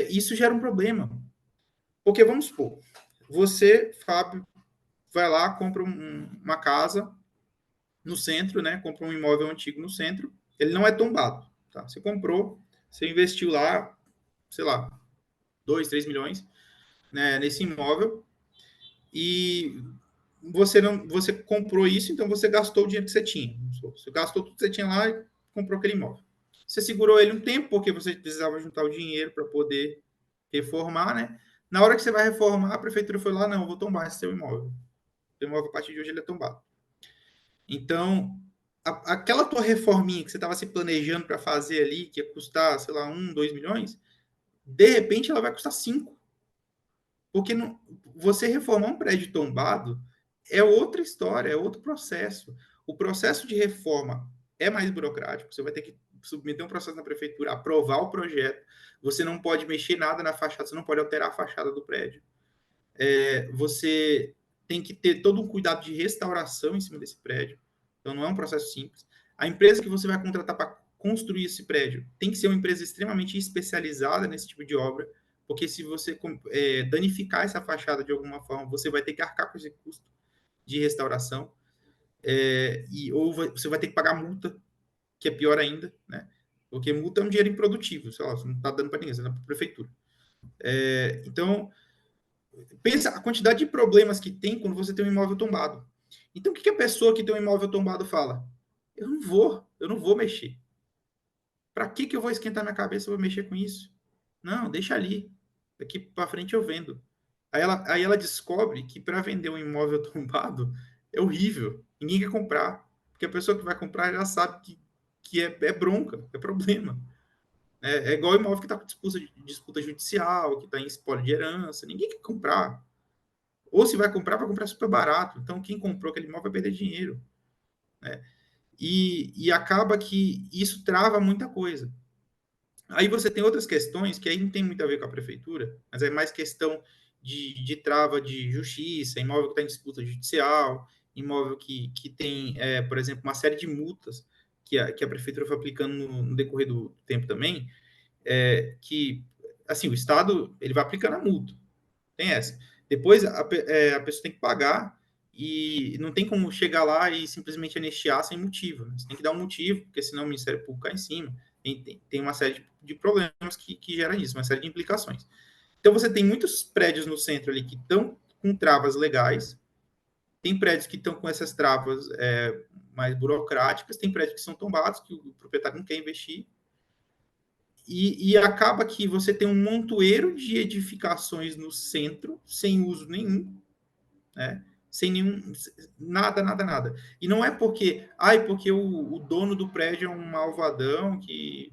Isso gera um problema. Porque, vamos supor, você, Fábio, vai lá, compra uma casa no centro, né? Compra um imóvel antigo no centro, ele não é tombado, tá? Você comprou, você investiu lá, sei lá, 2, 3 milhões, né, nesse imóvel, e você comprou isso, então você gastou o dinheiro que você tinha. Você gastou tudo que você tinha lá e comprou aquele imóvel. Você segurou ele um tempo, porque você precisava juntar o dinheiro para poder reformar, né? Na hora que você vai reformar, a prefeitura foi lá, não, vou tombar esse seu imóvel. O seu imóvel, a partir de hoje, ele é tombado. Então, aquela tua reforminha que você estava se planejando para fazer ali, que ia custar, sei lá, 1, 2 milhões, de repente ela vai custar 5. Porque você reformar um prédio tombado é outra história, é outro processo. O processo de reforma é mais burocrático, você vai ter que submeter um processo na prefeitura, aprovar o projeto, você não pode mexer nada na fachada, você não pode alterar a fachada do prédio. Você tem que ter todo um cuidado de restauração em cima desse prédio, então não é um processo simples. A empresa que você vai contratar para construir esse prédio tem que ser uma empresa extremamente especializada nesse tipo de obra, porque se você danificar essa fachada de alguma forma, você vai ter que arcar com esse custo de restauração, ou você vai ter que pagar multa, que é pior ainda, né? Porque multa é um dinheiro improdutivo, sei lá, você não está dando para ninguém, você dá para a prefeitura. Então, pensa a quantidade de problemas que tem quando você tem um imóvel tombado. Então, o que a pessoa que tem um imóvel tombado fala? Eu não vou mexer. Para que eu vou esquentar minha cabeça e vou mexer com isso? Não, deixa ali. Daqui para frente eu vendo. Aí ela descobre que para vender um imóvel tombado é horrível. Ninguém quer comprar. Porque a pessoa que vai comprar já sabe que é bronca, é problema. É igual imóvel que está com disputa judicial, que está em espólio de herança. Ninguém quer comprar. Ou se vai comprar super barato. Então, quem comprou aquele imóvel vai perder dinheiro. Né? E acaba que isso trava muita coisa. Aí você tem outras questões que aí não tem muito a ver com a prefeitura, mas é mais questão de trava de justiça, imóvel que está em disputa judicial, imóvel que tem, por exemplo, uma série de multas que a prefeitura foi aplicando no decorrer do tempo também, que, assim, o Estado ele vai aplicando a multa, tem essa. Depois a pessoa tem que pagar e não tem como chegar lá e simplesmente anistiar sem motivo. Né? Você tem que dar um motivo, porque senão o Ministério Público cai em cima. Tem uma série de problemas que geram isso, uma série de implicações. Então você tem muitos prédios no centro ali que estão com travas legais, tem prédios que estão com essas travas mais burocráticas, tem prédios que são tombados, que o proprietário não quer investir, e acaba que você tem um montoeiro de edificações no centro, sem uso nenhum, né? Sem nenhum, nada. E não é porque o dono do prédio é um malvadão que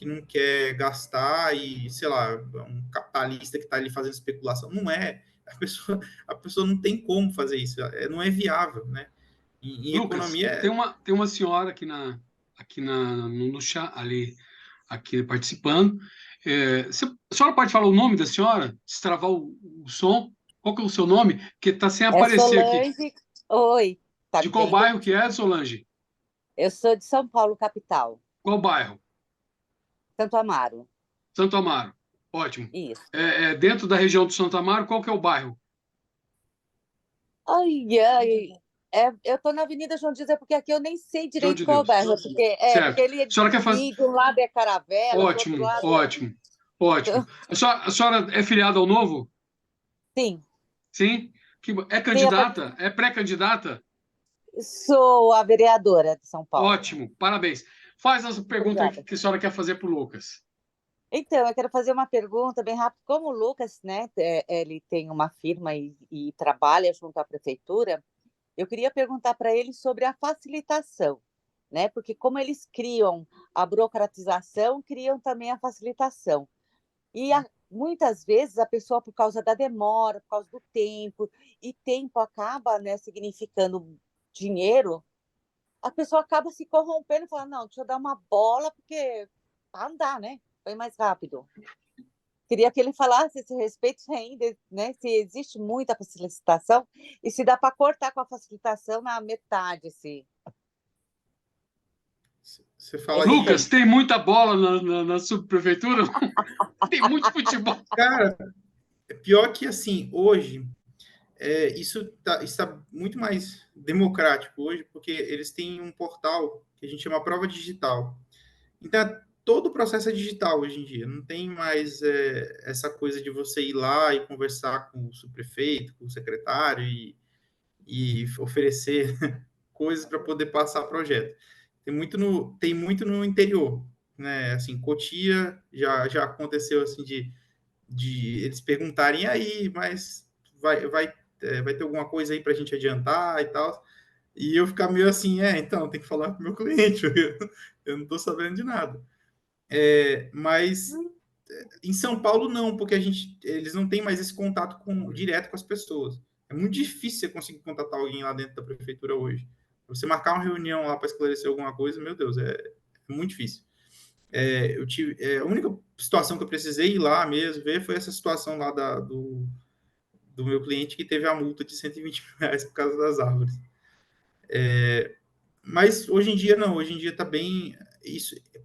não quer gastar e, sei lá, um capitalista que está ali fazendo especulação. Não é. A pessoa não tem como fazer isso, não é viável, né? Em Lucas, economia... tem uma senhora no chat, ali, aqui participando. A senhora pode falar o nome da senhora? Destravar o som? Qual que é o seu nome? Porque está sem É aparecer aqui. Solange. Oi, tá De me qual vendo? bairro que é, Solange? Eu sou de São Paulo, capital. Qual bairro? Santo Amaro. Santo Amaro. Ótimo. Isso. Dentro da região do Santo Amaro, qual que é o bairro? Ai. Eu tô na Avenida João Dias, porque aqui eu nem sei João direito de qual Deus. bairro, porque Certo. ele é A senhora quer fazer... de um lado é Caravela, do outro Ótimo, lado ótimo, ótimo. A senhora é filiada ao Novo? Sim. Sim? É candidata? É pré-candidata? Sou a vereadora de São Paulo. Ótimo, parabéns. Faz essa pergunta Obrigada. que a senhora quer fazer para o Lucas. Então, eu quero fazer uma pergunta bem rápida. Como o Lucas, né, ele tem uma firma e trabalha junto à prefeitura, eu queria perguntar para ele sobre a facilitação, né? Porque como eles criam a burocratização, criam também a facilitação. E muitas vezes a pessoa, por causa da demora, por causa do tempo, e tempo acaba, né, significando dinheiro, a pessoa acaba se corrompendo e fala, não, deixa eu dar uma bola, porque para andar, né? Foi mais rápido. Queria que ele falasse esse respeito ainda, né? Se existe muita facilitação e se dá para cortar com a facilitação na metade, se Você fala Lucas, tem muita bola na subprefeitura? Tem muito futebol. Cara, é pior que assim, hoje, isso está muito mais democrático hoje, porque eles têm um portal que a gente chama Prova Digital. Então, todo o processo é digital hoje em dia. Não tem mais essa coisa de você ir lá e conversar com o subprefeito, com o secretário e oferecer coisas para poder passar projeto. Tem muito no interior, né? Assim, Cotia já aconteceu assim de eles perguntarem aí, mas vai ter alguma coisa aí para a gente adiantar e tal. E eu ficar meio assim, então, tem que falar com o meu cliente, eu não estou sabendo de nada. Mas em São Paulo não, porque eles não têm mais esse contato direto com as pessoas. É muito difícil você conseguir contatar alguém lá dentro da prefeitura hoje. Você marcar uma reunião lá para esclarecer alguma coisa, meu Deus, é muito difícil. A única situação que eu precisei ir lá mesmo ver foi essa situação lá do meu cliente que teve a multa de R$ 120 por causa das árvores. Mas hoje em dia não, hoje em dia está bem,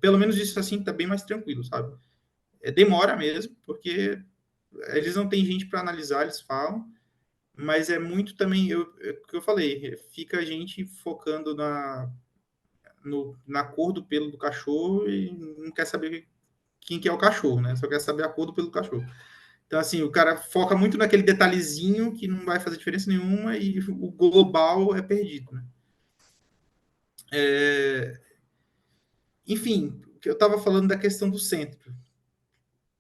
pelo menos isso assim está bem mais tranquilo, sabe? Demora mesmo, porque eles não têm gente para analisar, eles falam, mas é muito também, o que eu falei, fica a gente focando na cor do pelo do cachorro e não quer saber quem que é o cachorro, né? Só quer saber a cor do pelo do cachorro. Então, assim, o cara foca muito naquele detalhezinho que não vai fazer diferença nenhuma e o global é perdido, né? Enfim, eu estava falando da questão do centro,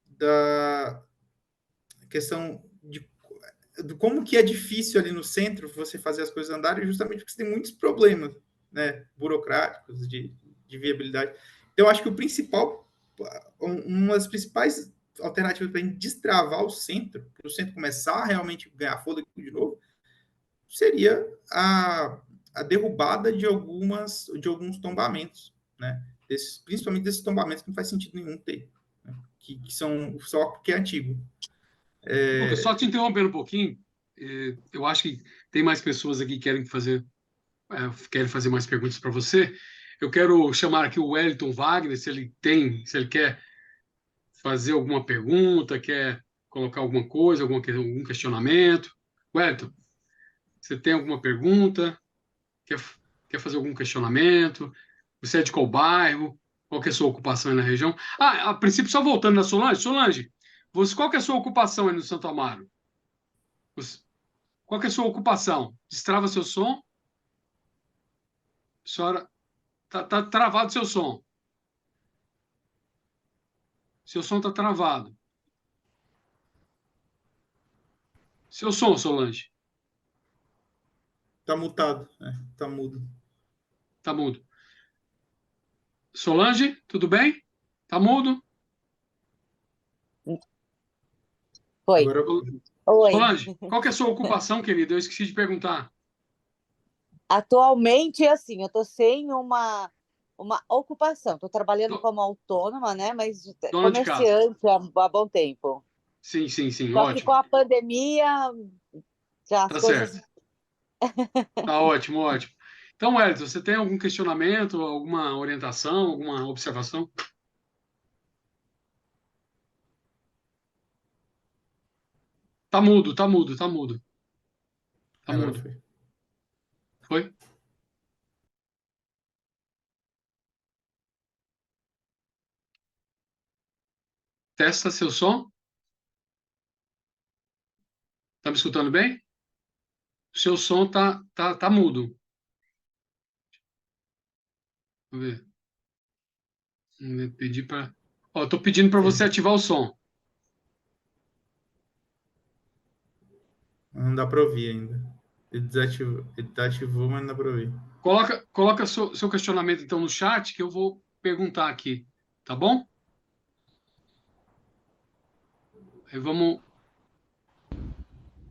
da questão de como que é difícil ali no centro você fazer as coisas andarem, justamente porque você tem muitos problemas, né, burocráticos, de viabilidade. Então, eu acho que o principal uma das principais alternativas para a gente destravar o centro, para o centro começar a realmente ganhar fôlego de novo, seria a derrubada de alguns tombamentos, né? Principalmente desses tombamentos que não faz sentido nenhum ter, né? que são só porque é antigo. Lucas, só te interrompendo um pouquinho, eu acho que tem mais pessoas aqui que querem fazer mais perguntas para você. Eu quero chamar aqui o Wellington Wagner, se ele quer fazer alguma pergunta, quer colocar alguma coisa, algum questionamento. Wellington, você tem alguma pergunta? Quer fazer algum questionamento? Você é de qual bairro? Qual que é a sua ocupação aí na região? A princípio, só voltando na Solange. Solange, qual que é a sua ocupação aí no Santo Amaro? Qual que é a sua ocupação? Destrava seu som? Senhora, tá travado seu som. Seu som tá travado. Seu som, Solange. Tá mutado, né? Tá mudo. Tá mudo. Solange, tudo bem? Tá mudo? Oi. Agora, Oi. Solange, qual que é a sua ocupação, querida? Eu esqueci de perguntar. Atualmente, assim, eu estou sem uma ocupação. Estou trabalhando Do- como autônoma, né? Mas Dona de casa. comerciante há bom tempo. Sim, sim, sim, Só que com ótimo. a pandemia, já as Tá coisas. certo. Tá ótimo, ótimo. Então, Wellington, você tem algum questionamento, alguma orientação, alguma observação? Tá mudo, tá mudo, tá mudo. Tá agora mudo. foi. Foi? Testa seu som. Tá me escutando bem? O seu som tá mudo. Vamos ver. Vamos ver, pedir para. Ó, tô pedindo para você ativar o som. Não dá para ouvir ainda. Ele desativou, mas não dá para ouvir. Coloca seu questionamento então no chat que eu vou perguntar aqui, tá bom? Aí vamos.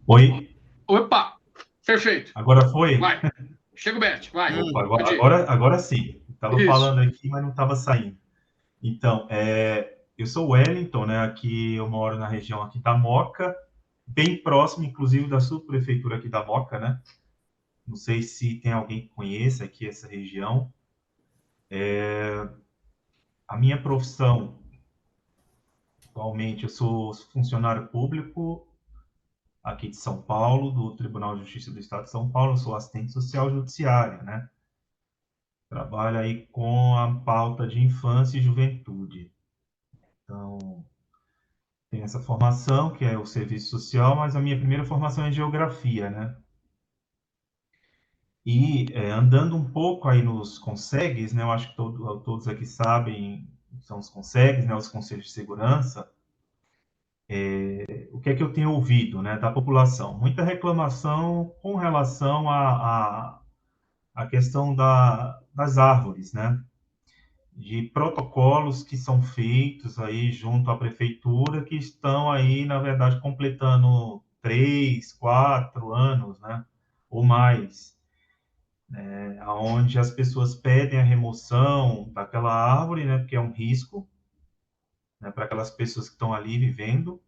Oi, Opa! Perfeito. agora foi? Vai. Chega o Bert, vai. Opa, Pode ir. agora sim. Estava Isso. falando aqui, mas não estava saindo. Então, eu sou o Wellington, né? Aqui eu moro na região aqui da Moca, bem próximo, inclusive, da subprefeitura aqui da Moca, né? Não sei se tem alguém que conheça aqui essa região. A minha profissão, atualmente, eu sou funcionário público aqui de São Paulo, do Tribunal de Justiça do Estado de São Paulo, eu sou assistente social judiciário, né? Trabalho aí com a pauta de infância e juventude. Então, tem essa formação, que é o serviço social, mas a minha primeira formação é em geografia, né? E andando um pouco aí nos consegues, né? Eu acho que todos aqui sabem, são os consegues, né? Os conselhos de segurança. O que é que eu tenho ouvido, né? Da população? Muita reclamação com relação à questão das árvores, né? De protocolos que são feitos aí junto à prefeitura, que estão aí, na verdade, completando 3, 4 anos, né? Ou mais, onde as pessoas pedem a remoção daquela árvore, né? Porque é um risco, né? Para aquelas pessoas que estão ali vivendo,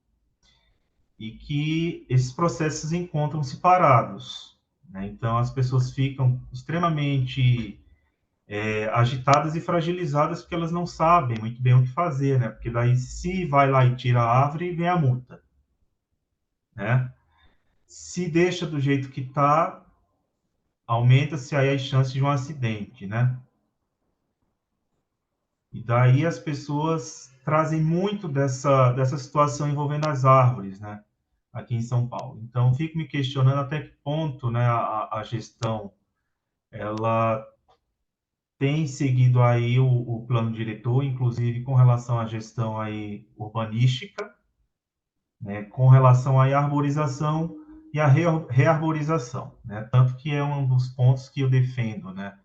e que esses processos encontram-se parados, né? Então, as pessoas ficam extremamente agitadas e fragilizadas porque elas não sabem muito bem o que fazer, né? Porque daí se vai lá e tira a árvore, vem a multa, né? Se deixa do jeito que está, aumenta-se aí as chances de um acidente, né? E daí as pessoas trazem muito dessa situação envolvendo as árvores, né? Aqui em São Paulo. Então, fico me questionando até que ponto, né, a gestão, ela tem seguido aí o plano diretor, inclusive com relação à gestão aí urbanística, né, com relação à arborização e à rearborização, né, tanto que é um dos pontos que eu defendo, né,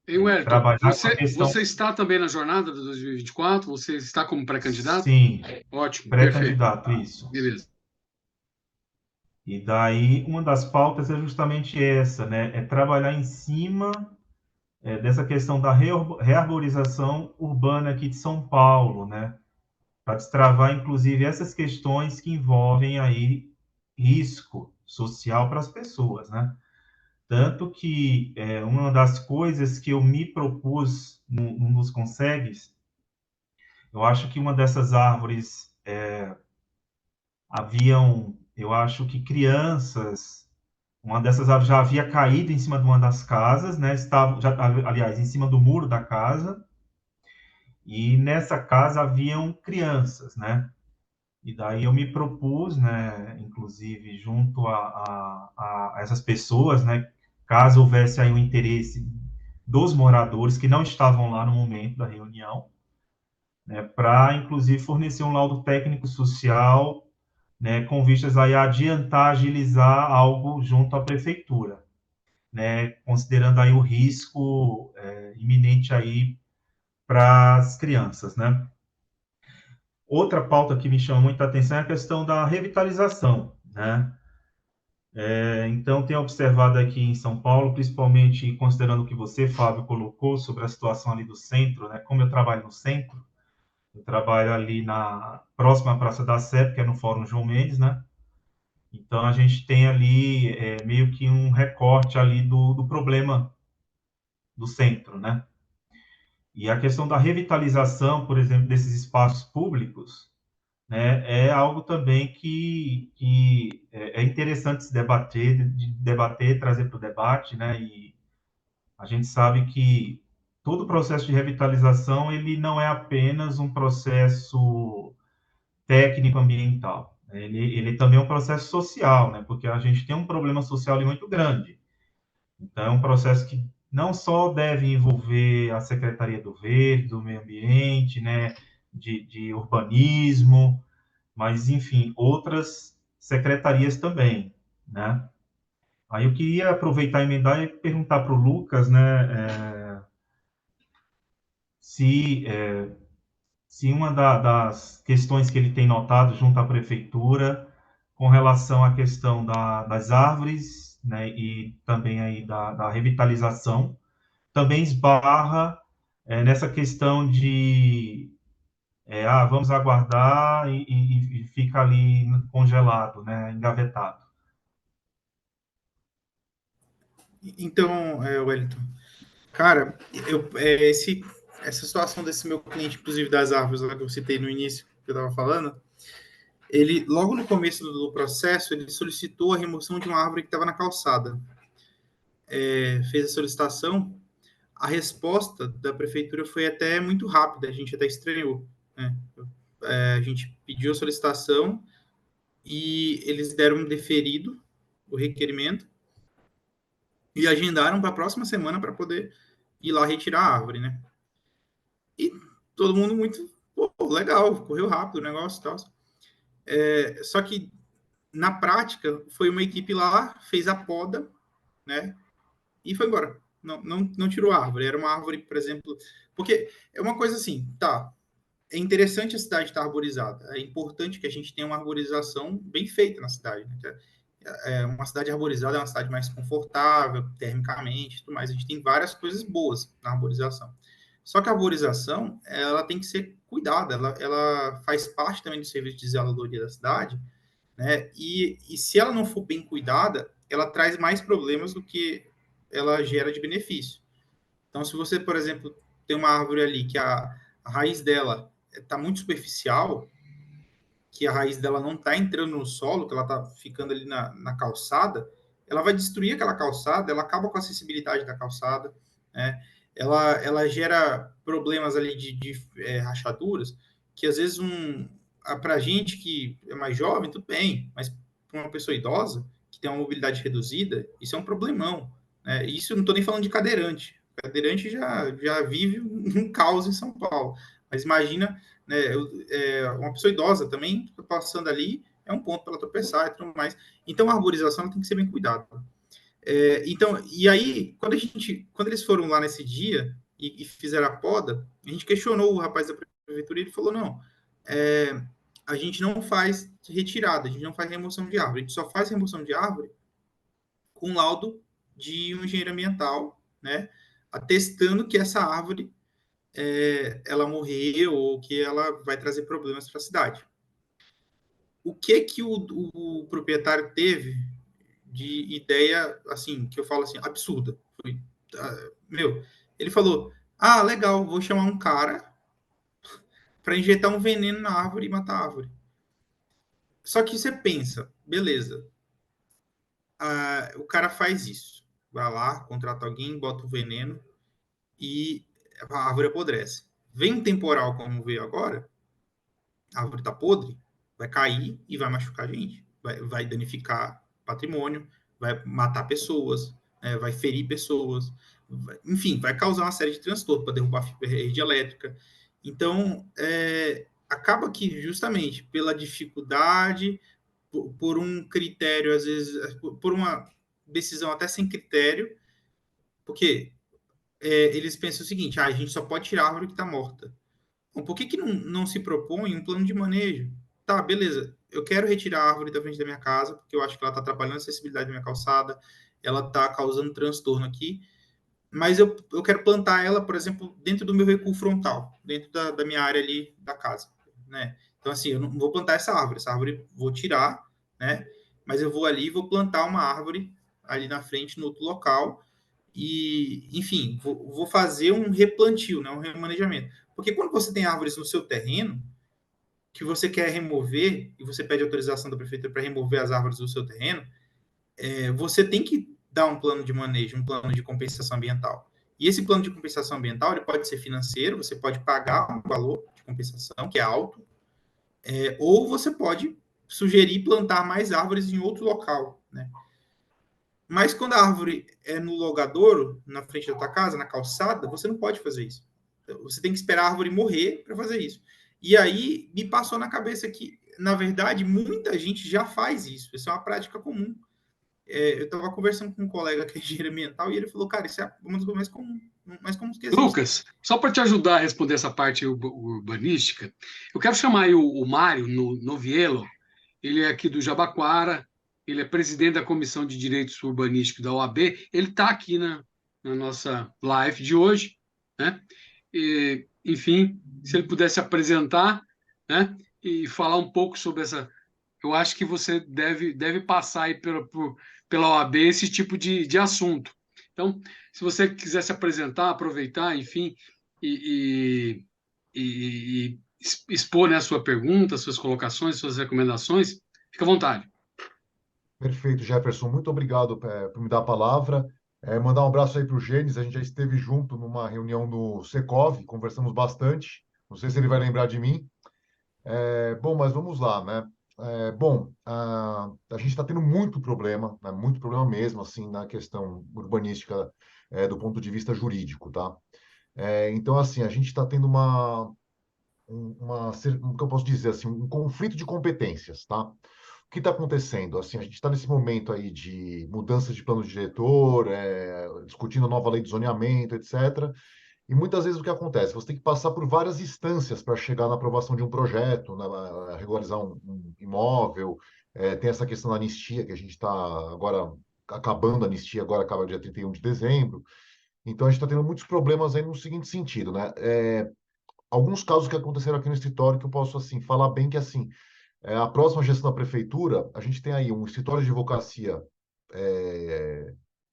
Ei, Wellington, trabalhar com a você questão, está também na jornada de 2024? Você está como pré-candidato? sim, Ótimo, perfeito. pré-candidato, isso. Beleza. E daí, uma das pautas é justamente essa, né? É trabalhar em cima dessa questão da rearborização urbana aqui de São Paulo, né? Para destravar, inclusive, essas questões que envolvem aí risco social para as pessoas, né? Tanto que uma das coisas que eu me propus num dos consegues, eu acho que uma dessas árvores haviam, eu acho que crianças, uma dessas árvores já havia caído em cima de uma das casas, né? Estava, já, aliás, em cima do muro da casa, e nessa casa haviam crianças, né? E daí eu me propus, né, inclusive junto a essas pessoas, né, caso houvesse aí um interesse dos moradores que não estavam lá no momento da reunião, né, para inclusive fornecer um laudo técnico social, né, com vistas aí a adiantar, agilizar algo junto à prefeitura, né, considerando aí o risco iminente aí para as crianças, né. Outra pauta que me chama muita atenção é a questão da revitalização, né? Então, tenho observado aqui em São Paulo, principalmente considerando o que você, Fábio, colocou sobre a situação ali do centro, né? Como eu trabalho no centro, eu trabalho ali na próxima Praça da Sé, que é no Fórum João Mendes, né? Então, a gente tem ali meio que um recorte ali do problema do centro, né? E a questão da revitalização, por exemplo, desses espaços públicos, né, é algo também que é interessante se debater, de debater, trazer para o debate, né, e a gente sabe que todo o processo de revitalização, ele não é apenas um processo técnico-ambiental, né, ele também é um processo social, né, porque a gente tem um problema social ali muito grande. Então, é um processo que não só deve envolver a Secretaria do Verde, do Meio Ambiente, né, de urbanismo, mas, enfim, outras secretarias também, né? Aí eu queria aproveitar e emendar e perguntar para o Lucas, né, se, se uma das questões que ele tem notado junto à prefeitura com relação à questão das árvores, né, e também aí da revitalização, também esbarra nessa questão de vamos aguardar e fica ali congelado, né, engavetado. Então, Wellington, cara, essa situação desse meu cliente, inclusive das árvores lá que eu citei no início, que eu estava falando, ele, logo no começo do processo, ele solicitou a remoção de uma árvore que estava na calçada. Fez a solicitação, a resposta da prefeitura foi até muito rápida, a gente até estranhou, né? A gente pediu a solicitação e eles deram um deferido, o requerimento, e agendaram para a próxima semana para poder ir lá retirar a árvore, né? E todo mundo muito, pô, legal, correu rápido o negócio e tal. Só que, na prática, foi uma equipe lá, fez a poda, né? E foi embora. Não tirou a árvore. Era uma árvore, por exemplo... Porque é uma coisa assim, tá, é interessante a cidade estar arborizada. É importante que a gente tenha uma arborização bem feita na cidade. Né? Uma cidade arborizada é uma cidade mais confortável, termicamente, tudo mais. A gente tem várias coisas boas na arborização. Só que a arborização, ela tem que ser cuidada, ela faz parte também do serviço de zeladoria da cidade, né? E se ela não for bem cuidada, ela traz mais problemas do que ela gera de benefício. Então, se você, por exemplo, tem uma árvore ali que a raiz dela está muito superficial, que a raiz dela não está entrando no solo, que ela está ficando ali na calçada, ela vai destruir aquela calçada, ela acaba com a acessibilidade da calçada, né? Ela gera problemas ali de rachaduras, que às vezes para a gente que é mais jovem, tudo bem, mas para uma pessoa idosa, que tem uma mobilidade reduzida, isso é um problemão. Né? Isso eu não estou nem falando de cadeirante. Cadeirante já vive um caos em São Paulo. Mas imagina, né, uma pessoa idosa também passando ali, é um ponto para ela tropeçar e tudo mais. Então, a arborização tem que ser bem cuidada. Então, e aí, quando eles foram lá nesse dia e fizeram a poda, a gente questionou o rapaz da prefeitura e ele falou, não, a gente não faz retirada, a gente não faz remoção de árvore, a gente só faz remoção de árvore com laudo de um engenheiro ambiental, né, atestando que essa árvore ela morreu ou que ela vai trazer problemas para a cidade. O que o proprietário teve de ideia, assim, que eu falo assim, absurda? Foi, ele falou, legal, vou chamar um cara para injetar um veneno na árvore e matar a árvore. Só que você pensa, beleza, o cara faz isso, vai lá, contrata alguém, bota o veneno e a árvore apodrece. Vem um temporal como veio agora, a árvore está podre, vai cair e vai machucar a gente, vai danificar patrimônio, vai matar pessoas, vai ferir pessoas, enfim, vai causar uma série de transtornos para derrubar a rede elétrica. Então, acaba que justamente pela dificuldade, por um critério, às vezes, por uma decisão até sem critério, porque eles pensam o seguinte, a gente só pode tirar a árvore que está morta. Bom, por que não se propõe um plano de manejo? Tá, beleza, eu quero retirar a árvore da frente da minha casa, porque eu acho que ela está atrapalhando a acessibilidade da minha calçada, ela está causando transtorno aqui, mas eu quero plantar ela, por exemplo, dentro do meu recuo frontal, dentro da minha área ali da casa, né? Então, assim, eu não vou plantar essa árvore vou tirar, né? Mas eu vou ali e vou plantar uma árvore ali na frente, no outro local, e, enfim, vou fazer um replantio, né? Um remanejamento. Porque quando você tem árvores no seu terreno, que você quer remover, e você pede autorização da prefeitura para remover as árvores do seu terreno, você tem que dar um plano de manejo, um plano de compensação ambiental. E esse plano de compensação ambiental ele pode ser financeiro, você pode pagar um valor de compensação, que é alto, ou você pode sugerir plantar mais árvores em outro local, né? Mas quando a árvore é no logadouro, na frente da tua casa, na calçada, você não pode fazer isso. Você tem que esperar a árvore morrer para fazer isso. E aí me passou na cabeça que, na verdade, muita gente já faz isso. Isso é uma prática comum. Eu estava conversando com um colega que é engenheiro ambiental e ele falou, cara, isso é uma das coisas mais comuns que existe. Lucas, só para te ajudar a responder essa parte urbanística, eu quero chamar aí o Mário Noviello, ele é aqui do Jabaquara, ele é presidente da Comissão de Direitos Urbanísticos da OAB, ele está aqui na nossa live de hoje, né? Enfim, se ele pudesse apresentar, né? E falar um pouco sobre essa. Eu acho que você deve passar aí pela OAB esse tipo de assunto. Então, se você quiser se apresentar, aproveitar, enfim, e, e expor, né, a sua pergunta, suas colocações, suas recomendações, fica à vontade. Perfeito, Jefferson. Muito obrigado por me dar a palavra. Mandar um abraço aí para o Gênesis. A gente já esteve junto numa reunião no Secov, conversamos bastante. Não sei se ele vai lembrar de mim. Bom, mas vamos lá, né? A gente está tendo muito problema, né? Muito problema mesmo, assim, na questão urbanística, do ponto de vista jurídico, tá? Então, assim, a gente está tendo como que eu posso dizer, assim, um conflito de competências, tá? O que está acontecendo? Assim, a gente está nesse momento aí de mudança de plano diretor, discutindo a nova lei de zoneamento, etc. E muitas vezes o que acontece? Você tem que passar por várias instâncias para chegar na aprovação de um projeto, né, regularizar um imóvel. Tem essa questão da anistia, que a gente está agora acabando a anistia, agora acaba dia 31 de dezembro. Então a gente está tendo muitos problemas aí no seguinte sentido, né? Alguns casos que aconteceram aqui no escritório que eu posso assim falar bem que assim a próxima gestão da prefeitura, a gente tem aí um escritório de advocacia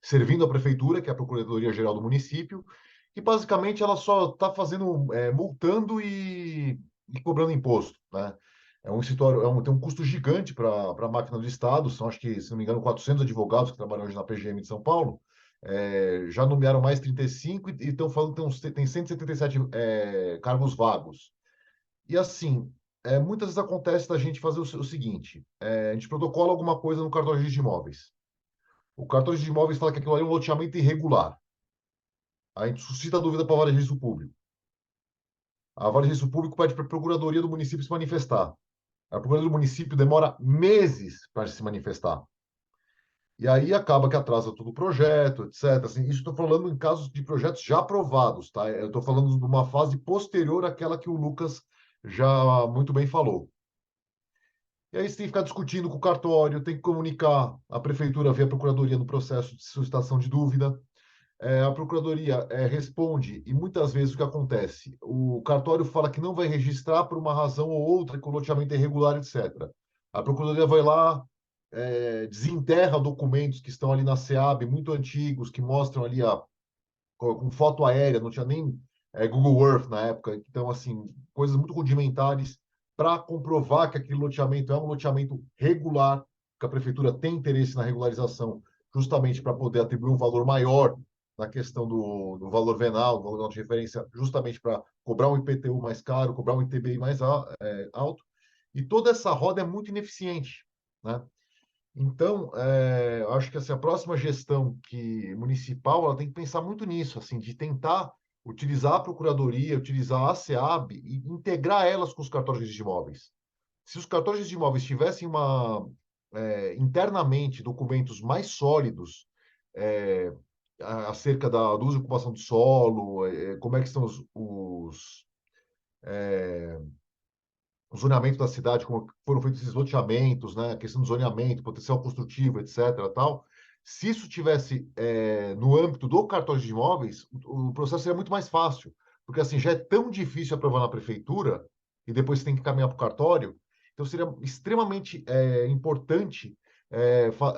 servindo a prefeitura, que é a Procuradoria-Geral do município, que basicamente ela só está fazendo, multando e cobrando imposto, né? É um escritório, tem um custo gigante para a máquina do Estado, são, acho que, se não me engano, 400 advogados que trabalham hoje na PGM de São Paulo, já nomearam mais 35 e estão falando que tem 177 cargos vagos. E assim, muitas vezes acontece da gente fazer o seguinte: a gente protocola alguma coisa no cartório de imóveis. O cartório de imóveis fala que aquilo ali é um loteamento irregular. A gente suscita dúvida para a Vara de Registro Público. A Vara de Registro Público pede para a Procuradoria do município se manifestar. A Procuradoria do município demora meses para se manifestar. E aí acaba que atrasa todo o projeto, etc. Assim, isso estou falando em casos de projetos já aprovados, tá? Eu estou falando de uma fase posterior àquela que o Lucas já muito bem falou. E aí você tem que ficar discutindo com o cartório, tem que comunicar a prefeitura via procuradoria no processo de suscitação de dúvida. A procuradoria responde, e muitas vezes o que acontece? O cartório fala que não vai registrar por uma razão ou outra, que o loteamento é irregular, etc. A procuradoria vai lá, desenterra documentos que estão ali na SEAB, muito antigos, que mostram ali com foto aérea, não tinha nem Google Earth na época, então, assim, coisas muito rudimentares para comprovar que aquele loteamento é um loteamento regular, que a prefeitura tem interesse na regularização, justamente para poder atribuir um valor maior na questão do valor venal, do valor de referência, justamente para cobrar um IPTU mais caro, cobrar um ITBI mais alto. E toda essa roda é muito ineficiente, né? Então, eu acho que assim, a próxima gestão municipal ela tem que pensar muito nisso, assim, de tentar utilizar a procuradoria, utilizar a SEAB e integrar elas com os cartórios de imóveis. Se os cartórios de imóveis tivessem internamente documentos mais sólidos é, acerca do uso e ocupação do solo, como é que estão o zoneamento da cidade, como foram feitos esses loteamentos, né? A questão do zoneamento, potencial construtivo, etc. Tal. Se isso tivesse no âmbito do cartório de imóveis, o processo seria muito mais fácil, porque assim já é tão difícil aprovar na prefeitura e depois você tem que caminhar para o cartório. Então seria extremamente importante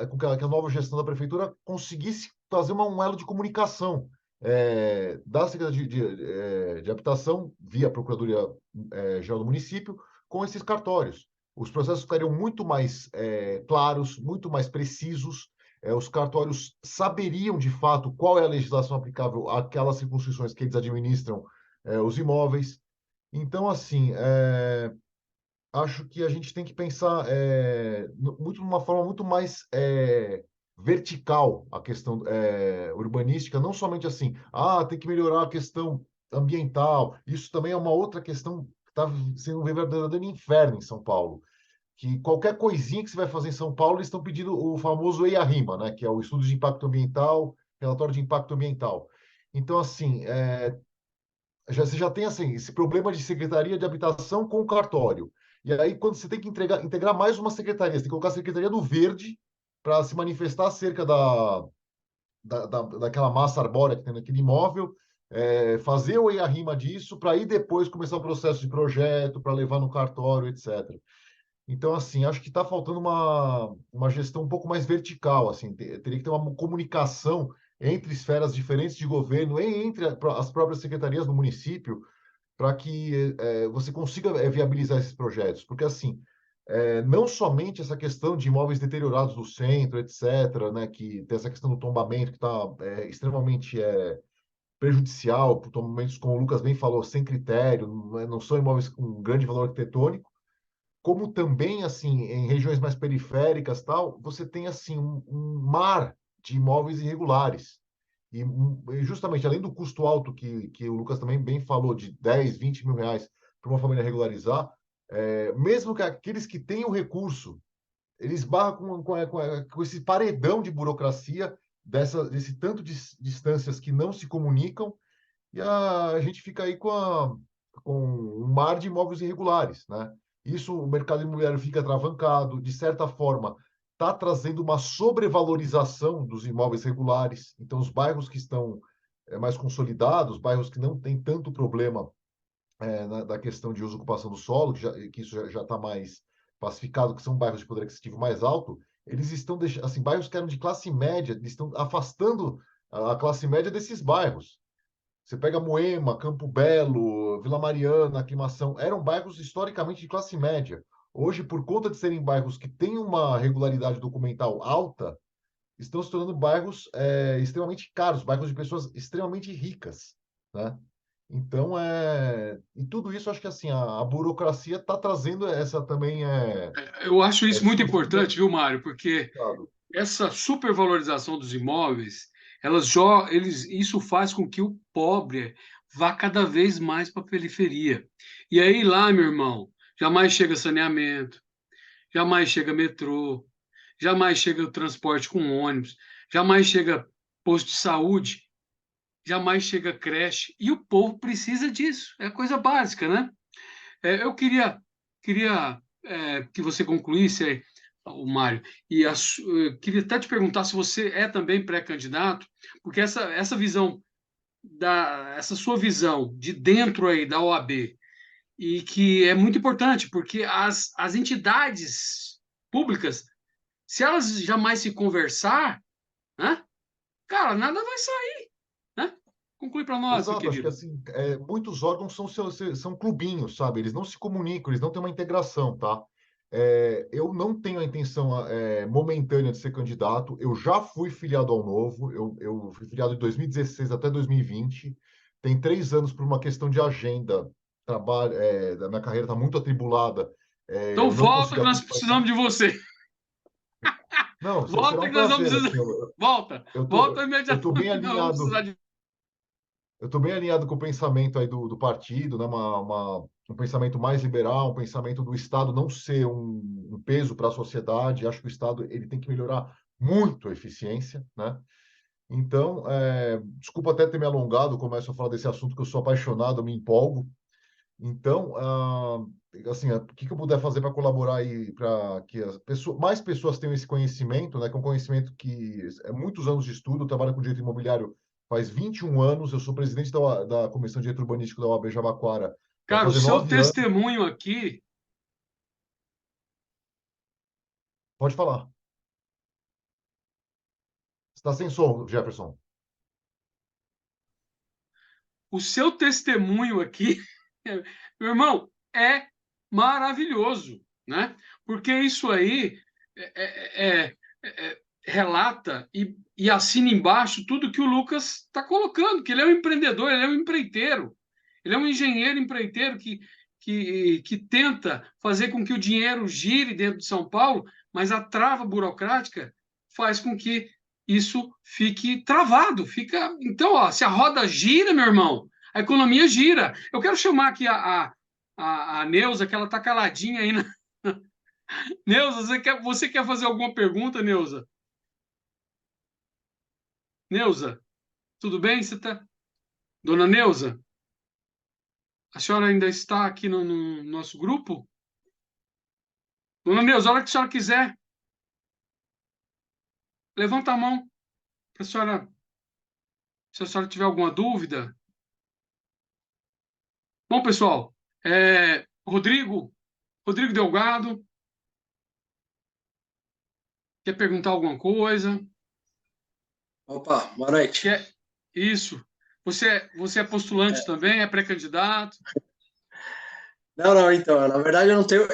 com que a nova gestão da prefeitura conseguisse fazer um elo de comunicação da Secretaria de Habitação via Procuradoria Geral do Município com esses cartórios. Os processos estariam muito mais claros, muito mais precisos. Os cartórios saberiam, de fato, qual é a legislação aplicável àquelas circunscrições que eles administram os imóveis. Então, assim, acho que a gente tem que pensar muito numa forma muito mais vertical a questão urbanística, não somente assim, tem que melhorar a questão ambiental. Isso também é uma outra questão que está sendo um verdadeiro inferno em São Paulo. Que qualquer coisinha que você vai fazer em São Paulo, eles estão pedindo o famoso EIA-RIMA, né? Que é o Estudo de Impacto Ambiental, Relatório de Impacto Ambiental. Então, assim, você já tem assim, esse problema de secretaria de habitação com o cartório. E aí, quando você tem que integrar mais uma secretaria, você tem que colocar a Secretaria do Verde para se manifestar acerca daquela massa arbórea que tem naquele imóvel, fazer o EIA-RIMA disso, para aí depois começar o processo de projeto, para levar no cartório, etc. Então, assim, acho que está faltando uma gestão um pouco mais vertical, assim, teria que ter uma comunicação entre esferas diferentes de governo e entre as próprias secretarias do município para que você consiga viabilizar esses projetos. Porque, assim, não somente essa questão de imóveis deteriorados do centro, etc., né, que tem essa questão do tombamento que está extremamente prejudicial, por tombamentos, como o Lucas bem falou, sem critério, não são imóveis com grande valor arquitetônico, como também, assim, em regiões mais periféricas, tal, você tem, assim, um mar de imóveis irregulares. E justamente, além do custo alto que o Lucas também bem falou, de 10, 20 mil reais para uma família regularizar, mesmo que aqueles que têm o recurso, eles barram com esse paredão de burocracia, desse tanto de distâncias que não se comunicam, e a gente fica aí com um mar de imóveis irregulares, né? Isso, o mercado imobiliário fica atravancado, de certa forma, está trazendo uma sobrevalorização dos imóveis regulares. Então, os bairros que estão mais consolidados, bairros que não têm tanto problema da questão de uso e ocupação do solo, que isso já está mais pacificado, que são bairros de poder aquisitivo mais alto, eles estão deixando, assim, bairros que eram de classe média, eles estão afastando a classe média desses bairros. Você pega Moema, Campo Belo, Vila Mariana, Aclimação, eram bairros historicamente de classe média. Hoje, por conta de serem bairros que têm uma regularidade documental alta, estão se tornando bairros extremamente caros, bairros de pessoas extremamente ricas, né? Então, e tudo isso, acho que assim, a burocracia está trazendo essa também. Eu acho isso muito importante, viu, Mário? Porque essa supervalorização dos imóveis, isso faz com que o pobre vá cada vez mais para a periferia. E aí lá, meu irmão, jamais chega saneamento, jamais chega metrô, jamais chega o transporte com ônibus, jamais chega posto de saúde, jamais chega creche, e o povo precisa disso, é coisa básica, né? Eu queria que você concluísse aí, o Mário, e queria até te perguntar se você é também pré-candidato, porque essa visão, essa sua visão de dentro aí da OAB, e que é muito importante, porque as entidades públicas, se elas jamais se conversar, né, cara, nada vai sair, né? Conclui para nós, meu Exato, acho que querido. assim, muitos órgãos são clubinhos, sabe? Eles não se comunicam, eles não têm uma integração, tá? Eu não tenho a intenção momentânea de ser candidato. Eu já fui filiado ao Novo. Eu fui filiado de 2016 até 2020. Tem 3 anos por uma questão de agenda. Trabalho, da minha carreira está muito atribulada. Então Eu não volta consegui que nós acompanhar. precisamos de você. Não, será Volta um que nós vamos prazer. precisar. Assim, Volta. eu Volta tô, eu tô bem imediatamente. Nós vamos precisar alinhado. de. Eu estou bem alinhado com o pensamento aí do partido, né? Um pensamento mais liberal, um pensamento do Estado não ser um peso para a sociedade. Acho que o Estado ele tem que melhorar muito a eficiência, né? Então, desculpa até ter me alongado, começo a falar desse assunto que eu sou apaixonado, eu me empolgo. Então, assim, o que eu puder fazer para colaborar aí, para que mais pessoas tenham esse conhecimento, né? Que é um conhecimento que é muitos anos de estudo, eu trabalho com direito imobiliário faz 21 anos, eu sou presidente da Comissão de Direito Urbanístico da OAB Jabaquara, vai Cara, o fazer seu 9 anos. testemunho aqui, Pode falar. Está sem som, Jefferson. o seu testemunho aqui, meu irmão, é maravilhoso, né? Porque isso aí relata e assina embaixo tudo que o Lucas está colocando, que ele é um empreendedor, ele é um empreiteiro, ele é um engenheiro empreiteiro que tenta fazer com que o dinheiro gire dentro de São Paulo, mas a trava burocrática faz com que isso fique travado. Então, ó, se a roda gira, meu irmão, a economia gira. Eu quero chamar aqui a Neuza, que ela está caladinha aí. Neuza, você quer fazer alguma pergunta, Neuza? Neuza, tudo bem? Você tá... Dona Neuza, a senhora ainda está aqui no nosso grupo? Dona Neuza, a hora que a senhora quiser, levanta a mão para a senhora, se a senhora tiver alguma dúvida. Bom, pessoal, Rodrigo Delgado, quer perguntar alguma coisa? Opa, boa noite. Isso. Você é postulante também? É pré-candidato? Não, então, na verdade eu não tenho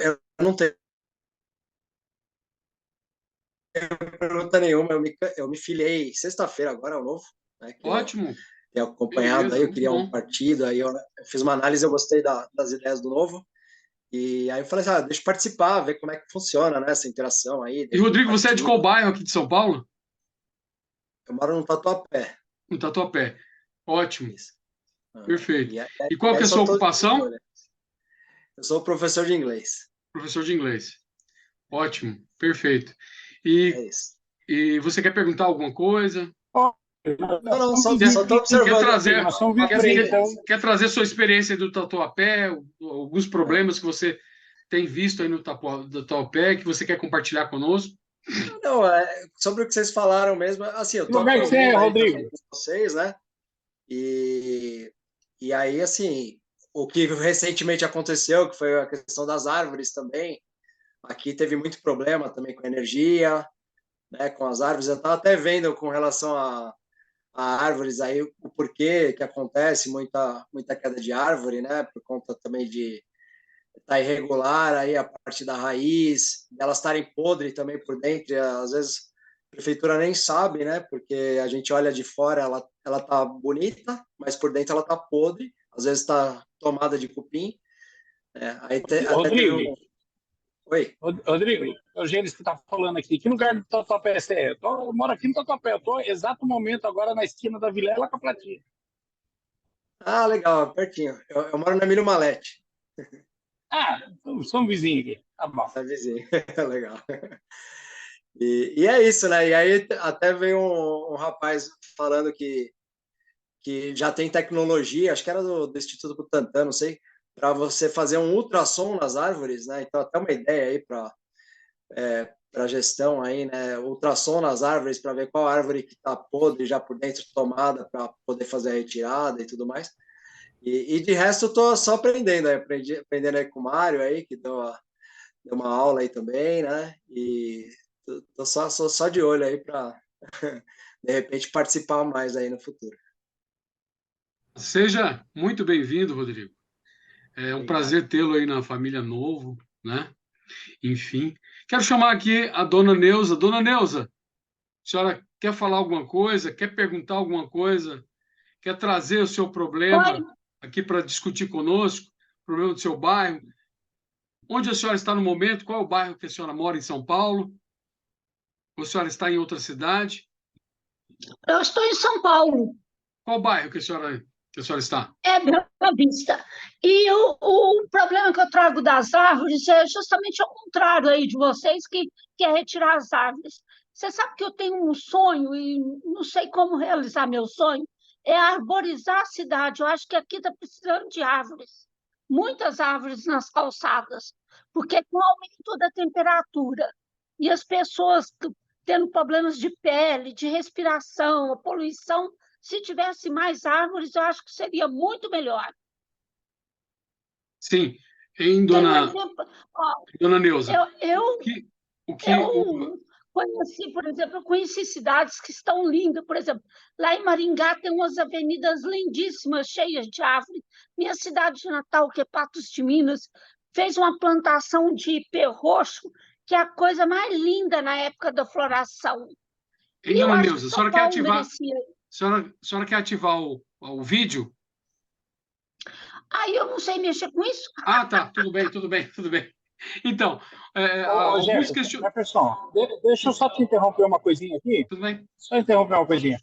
pergunta nenhuma, eu me filiei sexta-feira agora ao Novo, né, que eu Ótimo. tenho acompanhado aí, Beleza, eu muito queria um bom. partido, aí eu fiz uma análise, eu gostei das ideias do Novo, e aí eu falei assim, deixa eu participar, ver como é que funciona, né, essa interação aí E, dentro do Rodrigo, você é de partido. qual bairro aqui de São Paulo? Eu moro no Tatuapé. No Tatuapé. Ótimo. Isso. Perfeito. E aí, E qual que é a só sua tô de ocupação? olho. Eu sou professor de inglês. Professor de inglês. Ótimo. Perfeito. É E, isso. e você quer perguntar alguma coisa? Não, Quer, só tô quer observando trazer, aqui, aprender. quer trazer sua experiência do Tatuapé, alguns problemas que você tem visto aí no Tatuapé, que você quer compartilhar conosco? Não, sobre o que vocês falaram mesmo, assim, eu tô Lugar que você é, aprendendo aí Rodrigo? também com vocês, né? E, e aí, assim, o que recentemente aconteceu, que foi a questão das árvores também, aqui teve muito problema também com a energia, né, com as árvores. Eu estava até vendo com relação a árvores aí, o porquê que acontece muita queda de árvore, né, por conta também de estar irregular aí a parte da raiz, elas estarem podres também por dentro, e às vezes a prefeitura nem sabe, né? Porque a gente olha de fora, ela tá bonita, mas por dentro ela tá podre, às vezes está tomada de cupim, né? Até teve um... Rodrigo, Oi? Rodrigo, é o Gênesis que está falando aqui. Que lugar do Tatuapé você é? Eu moro aqui no Tatuapé. Eu estou exato momento agora na esquina da Vilela com a Platina. Ah, legal, pertinho. Eu moro na Emílio Malete. Ah, somos vizinhos aqui. Tá bom. Tá vizinho. Legal. E é isso, né? E aí até veio um rapaz falando que já tem tecnologia, acho que era do Instituto Butantan, não sei, para você fazer um ultrassom nas árvores, né? Então, até uma ideia aí para gestão aí, né? Ultrassom nas árvores para ver qual árvore que está podre já por dentro tomada para poder fazer a retirada e tudo mais. E de resto, eu tô só aprendendo, aprendendo aí com o Mário aí, que deu uma aula aí também, né? E tô só de olho aí para, de repente, participar mais aí no futuro. Seja muito bem-vindo, Rodrigo. É um Obrigado. prazer tê-lo aí na família Novo, né? Enfim. Quero chamar aqui a dona Neuza. Dona Neuza, a senhora quer falar alguma coisa? Quer perguntar alguma coisa? Quer trazer o seu problema aqui para discutir conosco? Problema do seu bairro? Onde a senhora está no momento? Qual é o bairro que a senhora mora em São Paulo? Ou a senhora está em outra cidade? Eu estou em São Paulo, Qual bairro que a senhora está? é Bela Vista. E o problema que eu trago das árvores é justamente ao contrário aí de vocês, que é retirar as árvores. Você sabe que eu tenho um sonho e não sei como realizar meu sonho, é arborizar a cidade. Eu acho que aqui está precisando de árvores, muitas árvores nas calçadas, porque com o aumento da temperatura e as pessoas tendo problemas de pele, de respiração, a poluição, se tivesse mais árvores, eu acho que seria muito melhor. Sim, Tem um exemplo, Dona Neuza, eu o que conheci, por exemplo, eu conheci cidades que estão lindas, por exemplo, lá em Maringá tem umas avenidas lindíssimas, cheias de árvores. Minha cidade de Natal, que é Patos de Minas, fez uma plantação de ipê roxo, que é a coisa mais linda na época da floração. Hein, E eu Dona acho que Neuza, a São senhora quer Paulo ativar, merecia. a senhora quer ativar o vídeo? Aí eu não sei mexer com isso. Ah, tá, tudo bem. Então, Ô, alguns Jefferson, deixa eu só te interromper uma coisinha aqui. Tudo bem? Só interromper uma coisinha.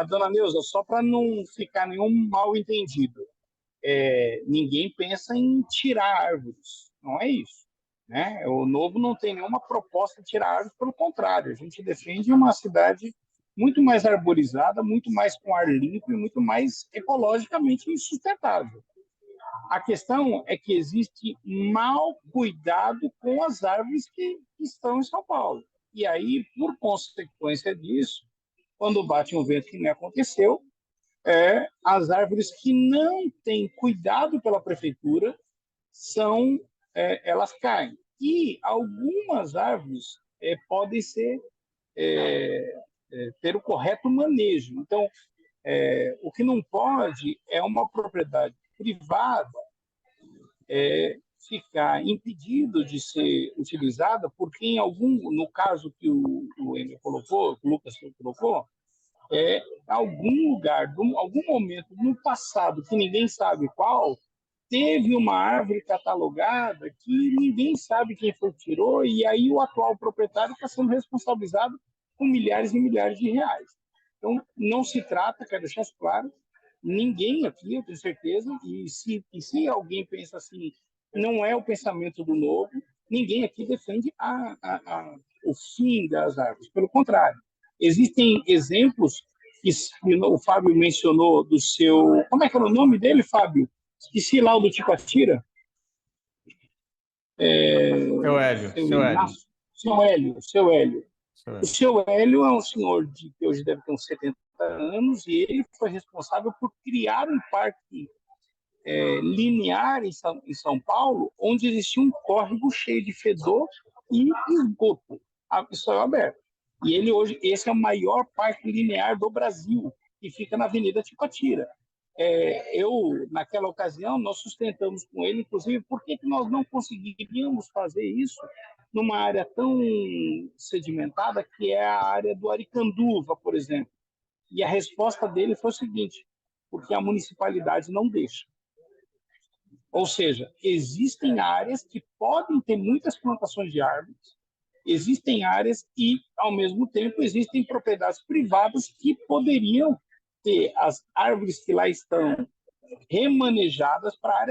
Dona Neuza, só para não ficar nenhum mal entendido, ninguém pensa em tirar árvores, não é isso, né? O Novo não tem nenhuma proposta de tirar árvores, pelo contrário, a gente defende uma cidade muito mais arborizada, muito mais com ar limpo e muito mais ecologicamente sustentável. A questão é que existe mau cuidado com as árvores que estão em São Paulo. E aí, por consequência disso, quando bate um vento que nem aconteceu, as árvores que não têm cuidado pela prefeitura elas caem. E algumas árvores podem ter o correto manejo. Então, o que não pode é uma propriedade privada ficar impedido de ser utilizada porque no caso que o Emil colocou, que o Lucas colocou, algum lugar, algum momento no passado que ninguém sabe qual, teve uma árvore catalogada que ninguém sabe quem foi que tirou, e aí o atual proprietário está sendo responsabilizado com milhares e milhares de reais. Então, não se trata, quero deixar isso claro, ninguém aqui, eu tenho certeza, e se alguém pensa assim, não é o pensamento do Novo, ninguém aqui defende o fim das árvores, pelo contrário. Existem exemplos que o Fábio mencionou do seu... Como é que era o nome dele, Fábio? Esqueci lá o do Ticoatira. Seu Hélio. O seu Hélio é um senhor que hoje deve ter uns 70 anos e ele foi responsável por criar um parque linear em São Paulo, onde existia um córrego cheio de fedor e esgoto, a céu aberto. E esse é o maior parque linear do Brasil, que fica na Avenida Ticoatira. Naquela ocasião, nós sustentamos com ele, inclusive, por que nós não conseguiríamos fazer isso numa área tão sedimentada que é a área do Aricanduva, por exemplo. E a resposta dele foi o seguinte, porque a municipalidade não deixa. Ou seja, existem áreas que podem ter muitas plantações de árvores, existem áreas e, ao mesmo tempo, existem propriedades privadas que poderiam ter as árvores que lá estão remanejadas para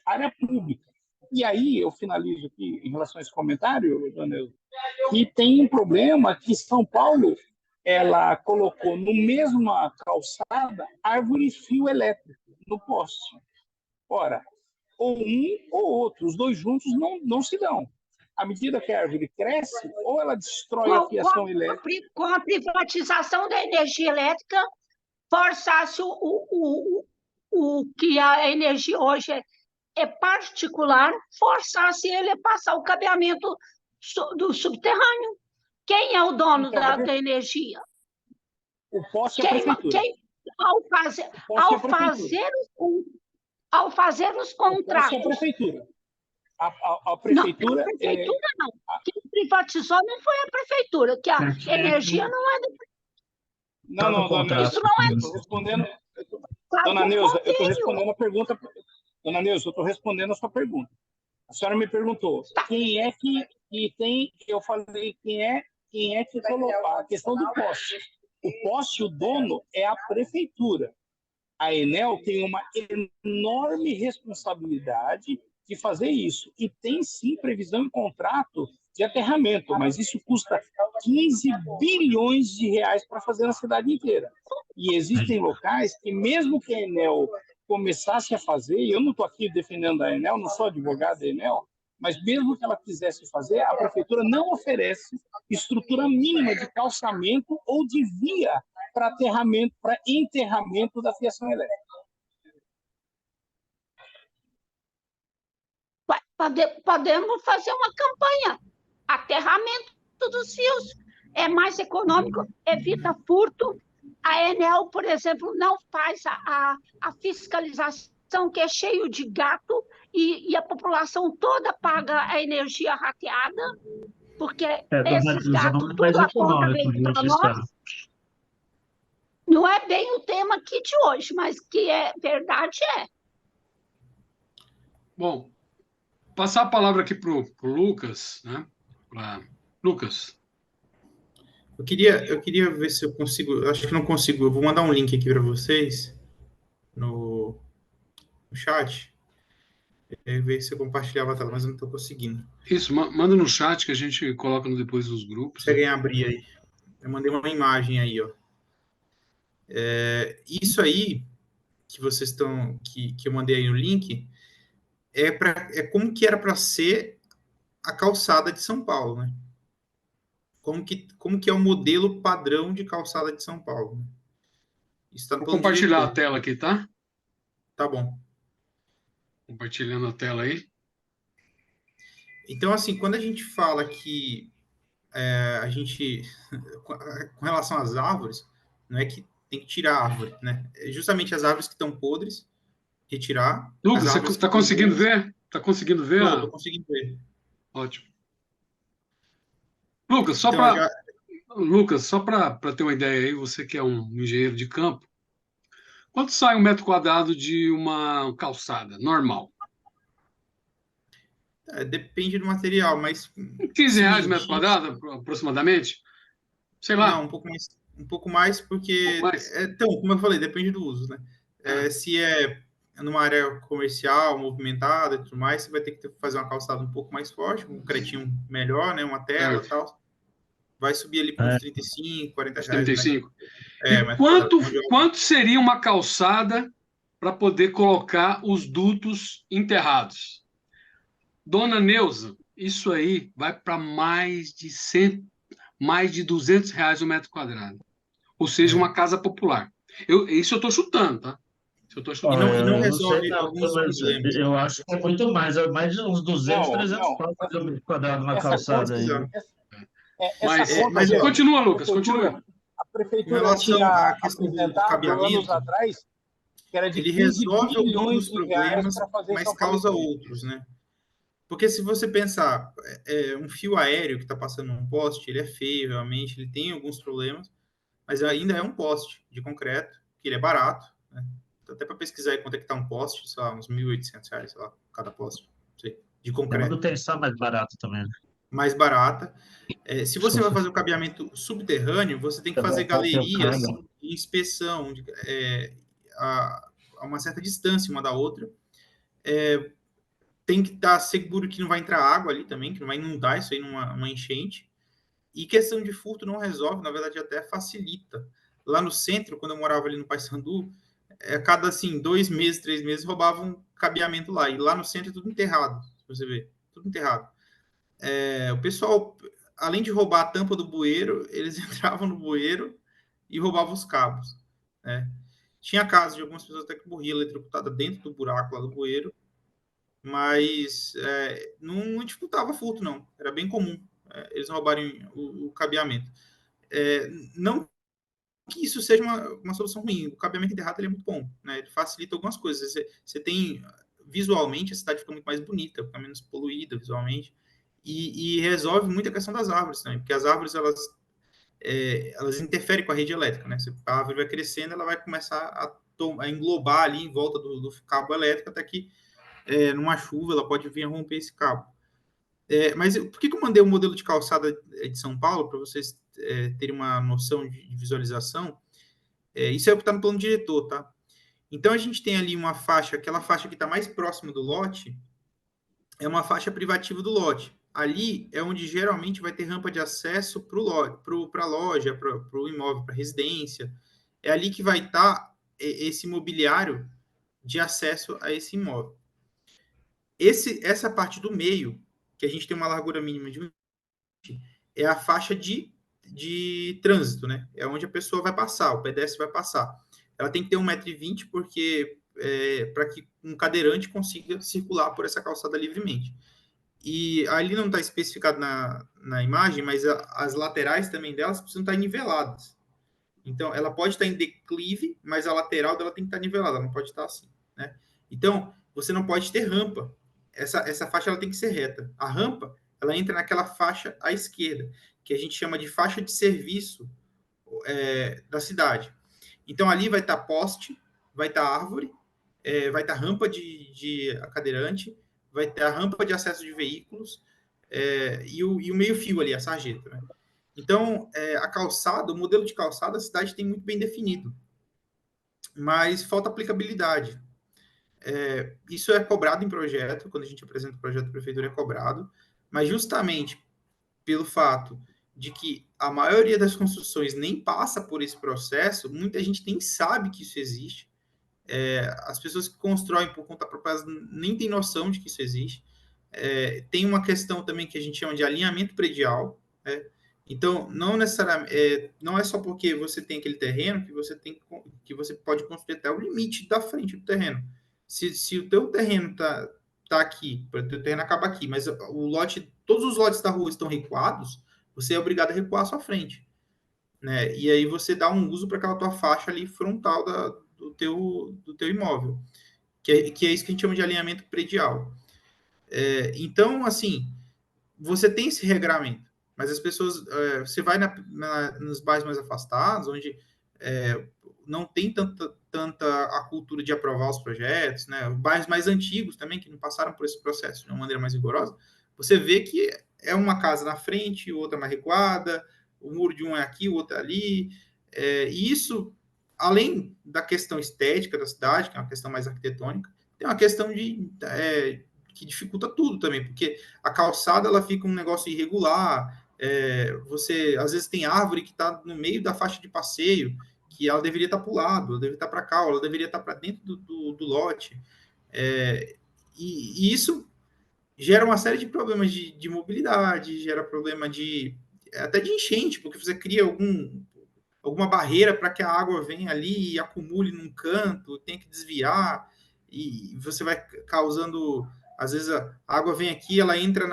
área pública. E aí eu finalizo aqui em relação a esse comentário, dona Neuza, que tem um problema que São Paulo ela colocou no mesma calçada árvore e fio elétrico no poste. Ora, ou um ou outro, os dois juntos não se dão. À medida que a árvore cresce, ou ela destrói a fiação elétrica. Com a privatização da energia elétrica, forçasse o que a energia hoje é particular, forçasse ele a passar o cabeamento do subterrâneo. Quem é o dono da energia? O poste é a prefeitura. Ao fazer os contratos. A prefeitura. A prefeitura. Não, a prefeitura não. Quem privatizou não foi a prefeitura, que a energia não é da prefeitura. Não, dona Neuza. Isso não é. Estou respondendo. Dona Neuza, eu estou respondendo a pergunta. Dona Neuza, eu estou respondendo a sua pergunta. A senhora me perguntou quem é que tem. Eu falei quem é que colocou a questão do poste. O poste, o dono, é a prefeitura. A Enel tem uma enorme responsabilidade de fazer isso. E tem, sim, previsão em contrato de aterramento, mas isso custa 15 bilhões de reais para fazer na cidade inteira. E existem locais que, mesmo que a Enel começasse a fazer, e eu não estou aqui defendendo a Enel, não sou advogado da Enel, mas mesmo que ela quisesse fazer, a prefeitura não oferece estrutura mínima de calçamento ou de via para enterramento da fiação elétrica. Podemos fazer uma campanha. Aterramento dos fios. É mais econômico, evita furto. A Enel, por exemplo, não faz a fiscalização, que é cheio de gato, e a população toda paga a energia rateada, porque esses gatos tudo aponta bem para nós. Não é bem o tema aqui de hoje, mas que é verdade é. Bom, passar a palavra aqui para o Lucas, né? Lucas. Eu queria ver se eu consigo. Acho que não consigo. Eu vou mandar um link aqui para vocês no chat. Ver se eu compartilhava a tela, mas eu não estou conseguindo. Isso, manda no chat que a gente coloca depois nos grupos. Conseguem abrir aí. Eu mandei uma imagem aí, ó. Isso aí que vocês estão, que eu mandei aí no link, é como que era para ser a calçada de São Paulo, né? Como que é o modelo padrão de calçada de São Paulo. Né? Isso tá no Vou compartilhar a tela aqui, tá? Tá bom. Compartilhando a tela aí. Então, assim, quando a gente fala que a gente, com relação às árvores, não é que tem que tirar a árvore, né? É justamente as árvores que estão podres, retirar. Lucas, você está conseguindo ver? Está conseguindo ver? Estou conseguindo ver. Ótimo. Lucas, só para ter uma ideia aí, você que é um engenheiro de campo, quanto sai um metro quadrado de uma calçada normal? Depende do material, mas... 15 reais o metro quadrado, aproximadamente? Sei lá. Não, um pouco mais, porque... Então, como eu falei, depende do uso, né? Se é numa área comercial, movimentada e tudo mais, você vai ter que fazer uma calçada um pouco mais forte, um concretinho melhor, né? Uma tela e tal. Vai subir ali para uns 35, 40 reais. 35. Né? Quanto seria uma calçada para poder colocar os dutos enterrados? Dona Neuza, isso aí vai para mais de 200 reais o metro quadrado. Ou seja, uma casa popular. Isso eu estou chutando, tá? E não resolve alguns problemas. Eu acho que é muito mais. É mais de uns 200, 300 quadrados na calçada aí. Mas continua, Lucas, continua. A prefeitura tinha apresentado anos atrás que era de ele resolve alguns dos problemas, mas causa outros, né? Porque se você pensar, um fio aéreo que está passando num poste, ele é feio, realmente, ele tem alguns problemas, mas ainda é um poste de concreto, que ele é barato, né? Até para pesquisar aí quanto é que está um poste, sei lá, uns R$1.800, sei lá, cada poste, sei, de concreto. Manutenção mais barato também. Mais barata. Se você vai fazer o cabeamento subterrâneo, você tem que fazer galerias de inspeção a uma certa distância uma da outra. tem que estar seguro que não vai entrar água ali também, que não vai inundar isso aí numa enchente. E questão de furto não resolve, na verdade até facilita. Lá no centro, quando eu morava ali no Paissandu, cada assim, 2 meses, 3 meses, roubavam um cabeamento lá. E lá no centro é tudo enterrado, você vê, tudo enterrado. O pessoal, além de roubar a tampa do bueiro, eles entravam no bueiro e roubavam os cabos, né? Tinha casos de algumas pessoas até que morriam eletrocutada dentro do buraco lá do bueiro, mas não dificultava furto, não. Era bem comum eles roubarem o cabeamento. Não que isso seja uma solução ruim. O cabeamento enterrado ele é muito bom, né? Ele facilita algumas coisas. Você tem, visualmente, a cidade fica muito mais bonita, fica menos poluída visualmente, e resolve muito a questão das árvores também, porque as árvores, elas interferem com a rede elétrica, né? A árvore vai crescendo, ela vai começar a englobar ali em volta do cabo elétrico, até que, numa chuva, ela pode vir a romper esse cabo. Mas por que eu mandei o modelo de calçada de São Paulo, para vocês terem uma noção de visualização? Isso é o que está no plano diretor, tá? Então, a gente tem ali uma faixa, aquela faixa que está mais próxima do lote, é uma faixa privativa do lote. Ali é onde geralmente vai ter rampa de acesso para a loja, para o imóvel, para a residência. É ali que vai estar esse mobiliário de acesso a esse imóvel. Essa parte do meio, que a gente tem uma largura mínima de 1,20, é a faixa de trânsito, né? É onde a pessoa vai passar, o pedestre vai passar. Ela tem que ter 1,20 m, porque para que um cadeirante consiga circular por essa calçada livremente. E ali não está especificado na imagem, mas as laterais também delas precisam estar niveladas. Então, ela pode estar em declive, mas a lateral dela tem que estar nivelada, ela não pode estar assim, né? Então, você não pode ter rampa. Essa faixa ela tem que ser reta. A rampa, ela entra naquela faixa à esquerda, que a gente chama de faixa de serviço da cidade. Então, ali vai estar poste, vai estar árvore, vai estar rampa de cadeirante, vai ter a rampa de acesso de veículos e o meio-fio ali, a sarjeta, né? Então, a calçada, o modelo de calçada, a cidade tem muito bem definido, mas falta aplicabilidade. Isso é cobrado em projeto, quando a gente apresenta o projeto da prefeitura é cobrado, mas justamente pelo fato de que a maioria das construções nem passa por esse processo, muita gente nem sabe que isso existe. As pessoas que constroem por conta própria nem têm noção de que isso existe. Tem uma questão também que a gente chama de alinhamento predial. Então, não necessariamente, não é só porque você tem aquele terreno que você pode construir até o limite da frente do terreno. Se o teu terreno tá aqui, o teu terreno acaba aqui, mas todos os lotes da rua estão recuados, você é obrigado a recuar a sua frente, né? E aí você dá um uso para aquela tua faixa ali frontal do teu imóvel, que é isso que a gente chama de alinhamento predial. Então, assim, você tem esse regramento, mas as pessoas, você vai nos bairros mais afastados, onde não tem tanta a cultura de aprovar os projetos, né? Bairros mais antigos também, que não passaram por esse processo de uma maneira mais rigorosa, você vê que é uma casa na frente, outra mais recuada, o muro de um é aqui, o outro é ali, e isso, além da questão estética da cidade, que é uma questão mais arquitetônica, tem uma questão que dificulta tudo também, porque a calçada ela fica um negócio irregular, você às vezes tem árvore que está no meio da faixa de passeio, que ela deveria estar para o lado, ela deveria estar para cá, ela deveria estar para dentro do lote. E isso gera uma série de problemas de mobilidade, gera problema até de enchente, porque você cria alguma barreira para que a água venha ali e acumule num canto, tem que desviar, e você vai causando, às vezes a água vem aqui, ela entra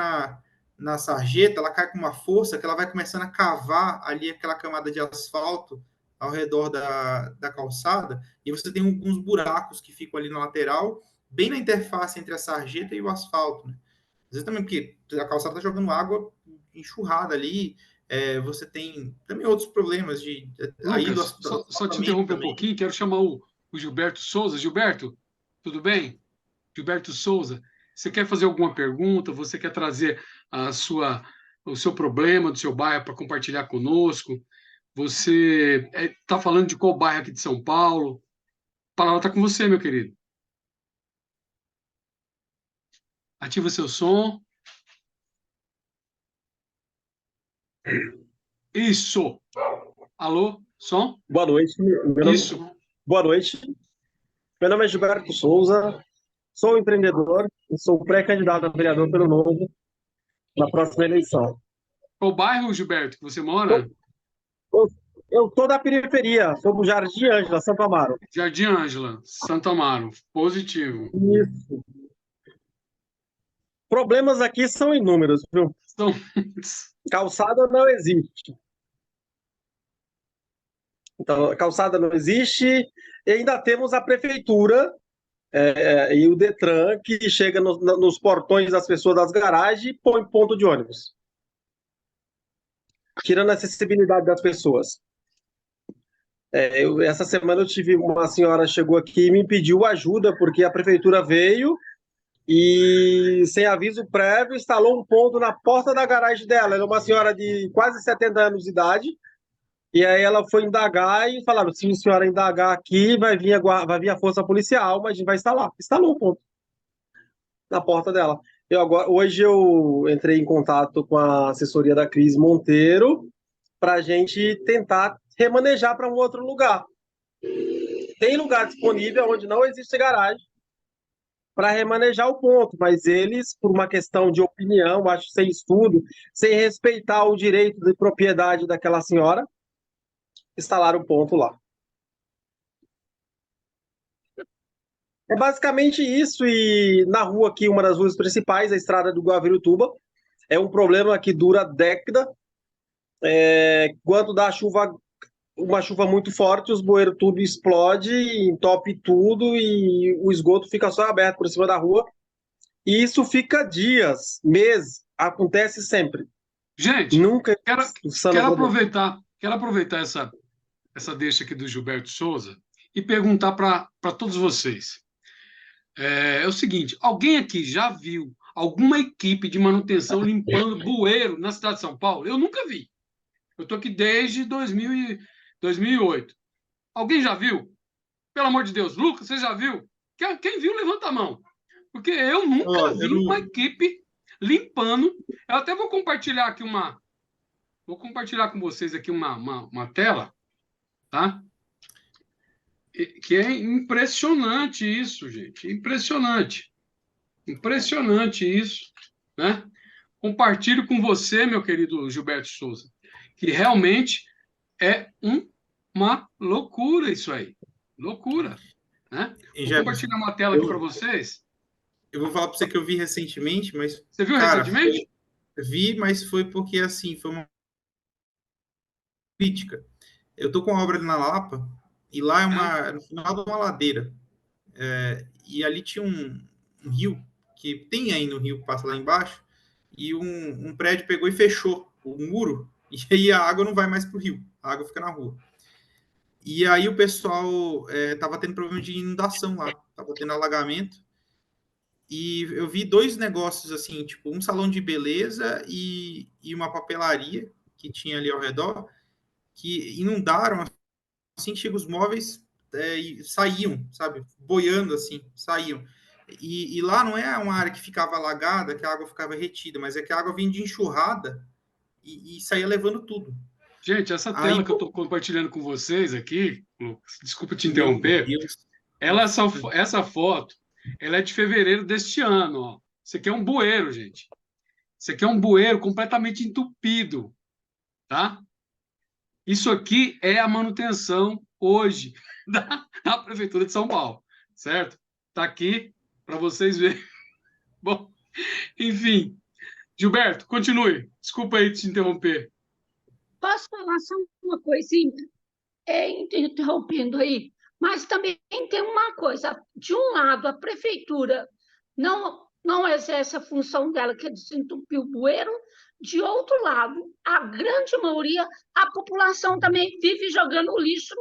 na sarjeta, ela cai com uma força que ela vai começando a cavar ali aquela camada de asfalto ao redor da calçada, e você tem alguns buracos que ficam ali na lateral, bem na interface entre a sarjeta e o asfalto, né? Às vezes também porque a calçada está jogando água enxurrada ali, você tem também outros problemas Lucas, só te interromper um pouquinho, quero chamar o Gilberto Souza. Gilberto, tudo bem? Gilberto Souza, você quer fazer alguma pergunta? Você quer trazer o seu problema do seu bairro para compartilhar conosco? Você está falando de qual bairro aqui de São Paulo? A palavra está com você, meu querido. Ativa seu som. Isso. Alô, som? Boa noite. Isso. Boa noite. Meu nome é Gilberto Souza, sou empreendedor e sou pré-candidato a vereador pelo Novo na próxima eleição. Qual bairro, Gilberto, que você mora? Eu sou da periferia, sou do Jardim Ângela, Santo Amaro. Jardim Ângela, Santo Amaro. Positivo. Isso. Problemas aqui são inúmeros, viu? São... Calçada não existe. Então, a calçada não existe, e ainda temos a prefeitura e o Detran, que chega nos portões das pessoas das garagens e põe ponto de ônibus, tirando a acessibilidade das pessoas. Essa semana eu tive uma senhora chegou aqui e me pediu ajuda, porque a prefeitura veio e, sem aviso prévio, instalou um ponto na porta da garagem dela. Ela é uma senhora de quase 70 anos de idade. E aí ela foi indagar e falaram, se a senhora indagar aqui, vai vir a força policial, mas a gente vai instalar. Instalou um ponto na porta dela. Hoje eu entrei em contato com a assessoria da Cris Monteiro para a gente tentar remanejar para um outro lugar. Tem lugar disponível onde não existe garagem para remanejar o ponto, mas eles, por uma questão de opinião, acho sem estudo, sem respeitar o direito de propriedade daquela senhora, instalaram o ponto lá. É basicamente isso, e na rua aqui, uma das ruas principais, a estrada do Guavirutuba, é um problema que dura década. Quando dá uma chuva muito forte, os bueiros tudo explode, entope tudo e o esgoto fica só aberto por cima da rua. E isso fica dias, meses, acontece sempre. Gente, nunca quero aproveitar essa deixa aqui do Gilberto Souza e perguntar para todos vocês. É o seguinte, alguém aqui já viu alguma equipe de manutenção limpando bueiro na cidade de São Paulo? Eu nunca vi. Eu estou aqui desde 2008. Alguém já viu? Pelo amor de Deus. Lucas, você já viu? Quem viu, levanta a mão. Porque eu nunca vi uma equipe limpando. Eu até vou compartilhar aqui Vou compartilhar com vocês aqui uma tela, tá? Que é impressionante isso, gente. Impressionante. Impressionante isso, né? Compartilho com você, meu querido Gilberto Souza, que realmente é uma loucura isso aí. Loucura, né? Vou compartilhar uma tela aqui para vocês. Eu vou falar para você que eu vi recentemente, mas... Você viu recentemente? Vi, mas foi porque, assim, foi uma crítica. Eu tô com a obra ali na Lapa, e lá é no final de uma ladeira. E ali tinha um rio, que tem aí no rio, passa lá embaixo, e um prédio pegou e fechou o muro, e aí a água não vai mais para o rio, a água fica na rua. E aí o pessoal estava tendo problema de inundação lá, estava tendo alagamento, e eu vi dois negócios assim, tipo um salão de beleza e uma papelaria que tinha ali ao redor, que inundaram, assim que chegam os móveis e saíam, sabe, boiando assim, saíam. E lá não é uma área que ficava alagada, que a água ficava retida, mas é que a água vinha de enxurrada e saía levando tudo. Gente, essa tela que eu estou compartilhando com vocês aqui, Lucas, desculpa te interromper, essa foto, ela é de fevereiro deste ano. Ó. Isso aqui é um bueiro, gente. Isso aqui é um bueiro completamente entupido, tá? Isso aqui é a manutenção hoje da Prefeitura de São Paulo, certo? Está aqui para vocês verem. Bom, enfim. Gilberto, continue. Desculpa aí te interromper. Posso falar só uma coisinha? Interrompendo aí. Mas também tem uma coisa. De um lado, a prefeitura não exerce a função dela, que é desentupir o bueiro. De outro lado, a grande maioria, a população também vive jogando lixo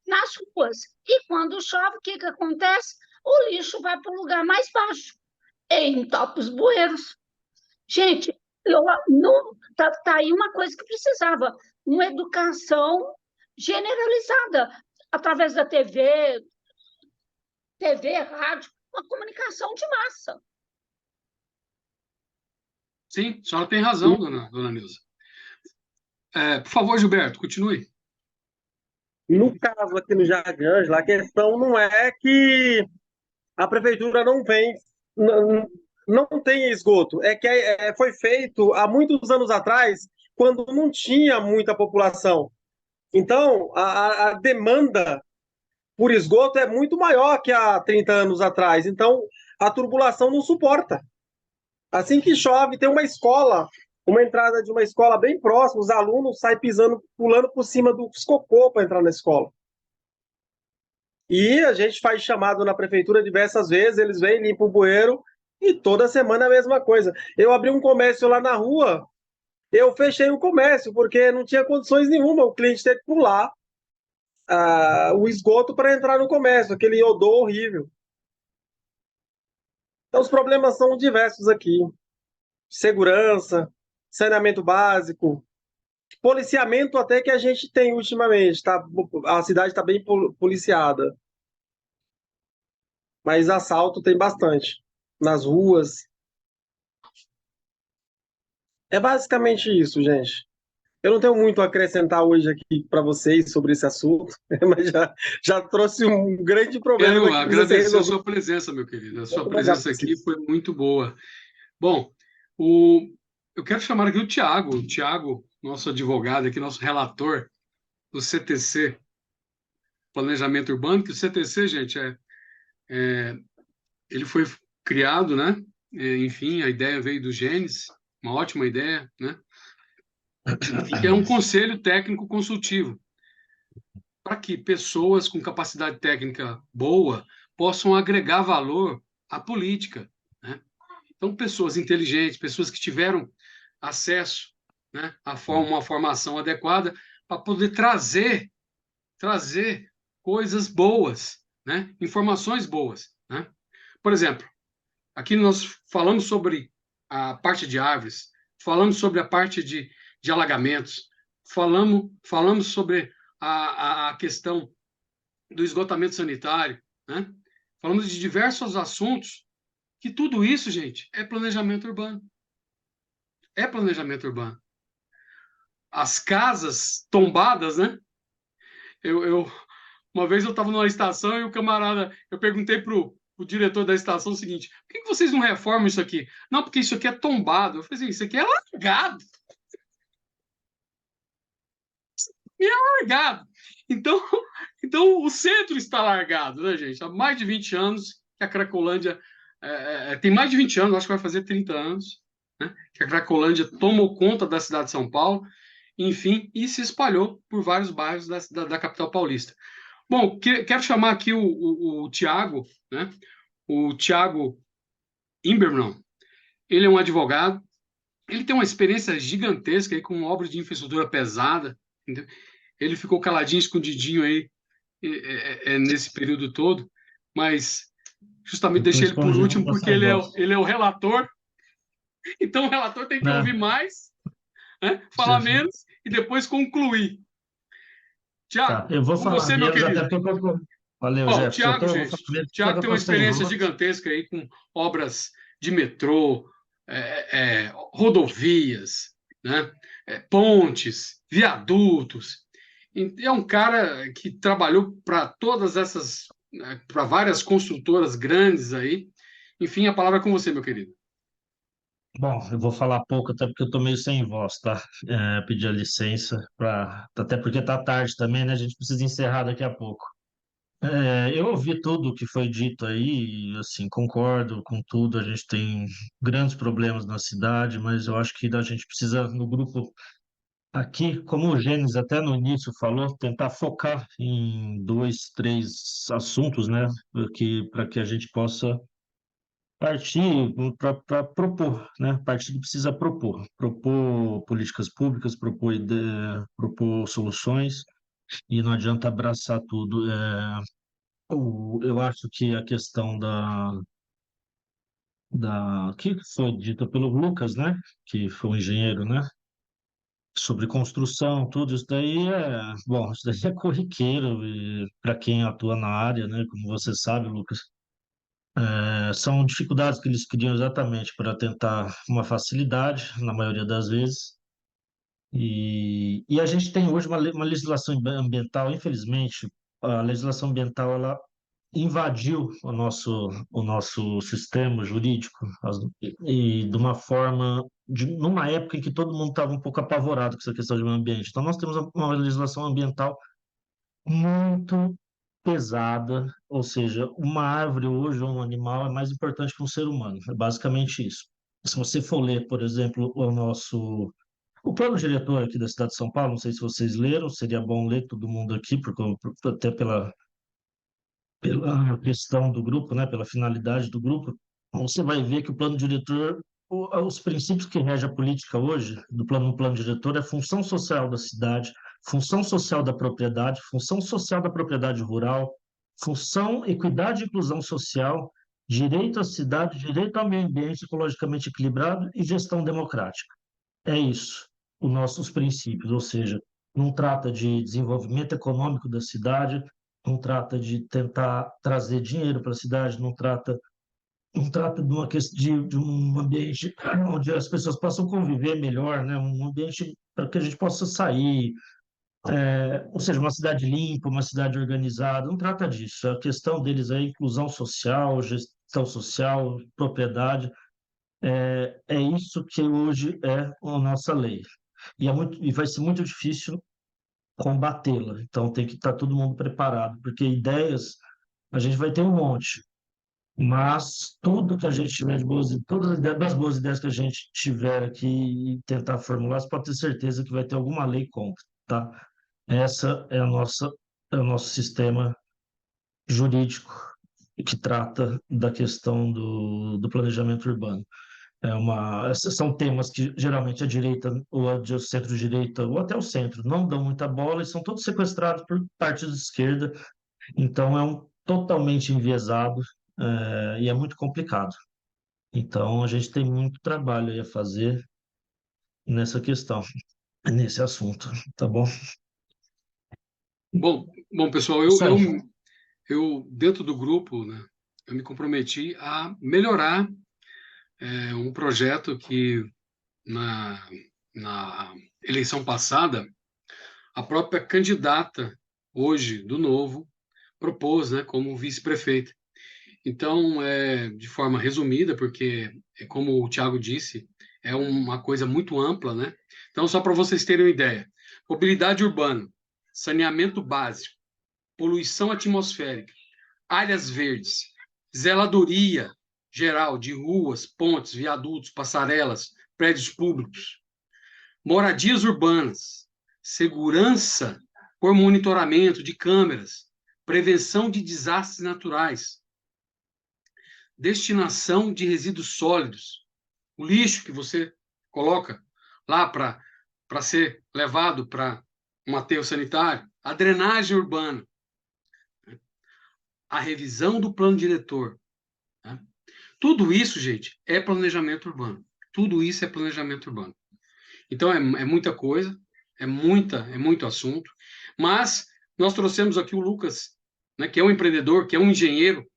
nas ruas. E quando chove, o que acontece? O lixo vai para o lugar mais baixo, e entope os bueiros. Gente, tá aí uma coisa que precisava, uma educação generalizada, através da TV, rádio, uma comunicação de massa. Sim, a senhora tem razão, dona Neuza. Por favor, Gilberto, continue. No caso aqui no Jardim Ângela, a questão não é que a prefeitura não vem, não, não tem esgoto, é que foi feito há muitos anos atrás, quando não tinha muita população. Então, a demanda por esgoto é muito maior que há 30 anos atrás. Então, a turbulação não suporta. Assim que chove, tem uma escola, uma entrada de uma escola bem próxima, os alunos saem pisando, pulando por cima dos cocô para entrar na escola. E a gente faz chamado na prefeitura diversas vezes, eles vêm, limpam o bueiro, e toda semana é a mesma coisa. Eu abri um comércio lá na rua, eu fechei o comércio, porque não tinha condições nenhuma, o cliente teve que pular o esgoto para entrar no comércio, aquele odor horrível. Então, os problemas são diversos aqui. Segurança, saneamento básico, policiamento até que a gente tem ultimamente. Tá? A cidade está bem policiada. Mas assalto tem bastante. Nas ruas. É basicamente isso, gente. Eu não tenho muito a acrescentar hoje aqui para vocês sobre esse assunto, mas já trouxe um grande problema. Quero que precisa ser agradecer a resolvido. sua presença, meu querido. A sua Muito presença obrigado, aqui Cis. foi muito boa. Bom, eu quero chamar aqui o Tiago, nosso advogado aqui, nosso relator do CTC, Planejamento Urbano, que o CTC, gente, ele foi criado, né? Enfim, a ideia veio do Gênesis, uma ótima ideia, né? Que é um conselho técnico consultivo, para que pessoas com capacidade técnica boa possam agregar valor à política, né? Então, pessoas inteligentes, pessoas que tiveram acesso, né, a uma formação adequada para poder trazer coisas boas, né? Informações boas, né? Por exemplo, aqui nós falamos sobre a parte de árvores, falamos sobre a parte de alagamentos, falamos sobre a questão do esgotamento sanitário, né? Falamos de diversos assuntos, que tudo isso, gente, é planejamento urbano. É planejamento urbano. As casas tombadas, né? Uma vez eu estava numa estação e o camarada, eu perguntei pro diretor da estação o seguinte: por que vocês não reformam isso aqui? Não, porque isso aqui é tombado. Eu falei assim, isso aqui é largado. Isso aqui é largado. Então o centro está largado, né, gente? Há mais de 20 anos que a Cracolândia tem mais de 20 anos, acho que vai fazer 30 anos, né, que a Cracolândia tomou conta da cidade de São Paulo, enfim, e se espalhou por vários bairros da capital paulista. Bom, quero chamar aqui o Tiago, né? O Tiago Imberman. Ele é um advogado, ele tem uma experiência gigantesca aí com obras de infraestrutura pesada, entendeu? Ele ficou caladinho, escondidinho aí nesse período todo, mas justamente deixei ele por último porque ele é o relator, então o relator tem que ouvir mais, né? Falar menos e depois concluir. Tiago, eu vou falar você, meu menos, querido. até porque valeu, O Jefferson. Tiago, gente, Tiago tem uma experiência gigantesca aí com obras de metrô, rodovias, né? Pontes, viadutos. É um cara que trabalhou para todas essas, para várias construtoras grandes aí. Enfim, a palavra é com você, meu querido. Bom, eu vou falar pouco, até porque eu estou meio sem voz, tá? Pedir a licença, até porque está tarde também, né? A gente precisa encerrar daqui a pouco. Eu ouvi tudo o que foi dito aí, e, assim, concordo com tudo. A gente tem grandes problemas na cidade, mas eu acho que a gente precisa, no grupo aqui, como o Gênesis até no início falou, tentar focar em dois, três assuntos, né? Para que a gente possa partir para propor, né? Partido precisa propor políticas públicas, propor soluções, e não adianta abraçar tudo. Eu acho que a questão que foi dita pelo Lucas, né? Que foi um engenheiro, né? Sobre construção, tudo isso daí bom, isso daí é corriqueiro para quem atua na área, né? Como você sabe, Lucas. São dificuldades que eles criam exatamente para tentar uma facilidade, na maioria das vezes. E a gente tem hoje uma legislação ambiental, infelizmente, a legislação ambiental ela invadiu o nosso sistema jurídico e de uma forma, numa época em que todo mundo estava um pouco apavorado com essa questão de meio ambiente. Então, nós temos uma legislação ambiental muito pesada, ou seja, uma árvore hoje ou um animal é mais importante que um ser humano. É basicamente isso. Se você for ler, por exemplo, o plano diretor aqui da cidade de São Paulo, não sei se vocês leram, seria bom ler todo mundo aqui, porque até pela questão do grupo, né, pela finalidade do grupo, você vai ver que o plano diretor, os princípios que regem a política hoje, no plano diretor, é função social da cidade, função social da propriedade, função social da propriedade rural, função, equidade e inclusão social, direito à cidade, direito ao meio ambiente ecologicamente equilibrado e gestão democrática. É isso, os nossos princípios, ou seja, não trata de desenvolvimento econômico da cidade, não trata de tentar trazer dinheiro para a cidade, não trata de uma questão de um ambiente onde as pessoas possam conviver melhor, né? Um ambiente para que a gente possa sair, ou seja, uma cidade limpa, uma cidade organizada, não trata disso. A questão deles é inclusão social, gestão social, propriedade, é isso que hoje é a nossa lei. E vai ser muito difícil combatê-la. Então tem que estar todo mundo preparado, porque ideias a gente vai ter um monte, mas tudo que a gente tiver de boas, todas das boas ideias que a gente tiver aqui e tentar formular, você pode ter certeza que vai ter alguma lei contra, tá? Essa é é o nosso sistema jurídico que trata da questão do planejamento urbano. Esses são temas que geralmente a direita ou a centro-direita ou até o centro não dão muita bola e são todos sequestrados por partidos de esquerda. Então totalmente enviesado, e é muito complicado. Então a gente tem muito trabalho aí a fazer nessa questão, nesse assunto, tá bom? Bom, pessoal, Isso aí. eu dentro do grupo, né, eu me comprometi a melhorar um projeto que na eleição passada a própria candidata hoje do Novo propôs, né, como vice-prefeita. Então, de forma resumida, porque, como o Thiago disse, é uma coisa muito ampla, né? Então, só para vocês terem uma ideia: mobilidade urbana, saneamento básico, poluição atmosférica, áreas verdes, zeladoria geral de ruas, pontes, viadutos, passarelas, prédios públicos, moradias urbanas, segurança por monitoramento de câmeras, prevenção de desastres naturais, destinação de resíduos sólidos, o lixo que você coloca lá para ser levado para um aterro sanitário, a drenagem urbana, a revisão do plano diretor. Né? Tudo isso, gente, é planejamento urbano. Tudo isso é planejamento urbano. Então, é muita coisa, é muito assunto, mas nós trouxemos aqui o Lucas, né, que é um empreendedor, que é um engenheiro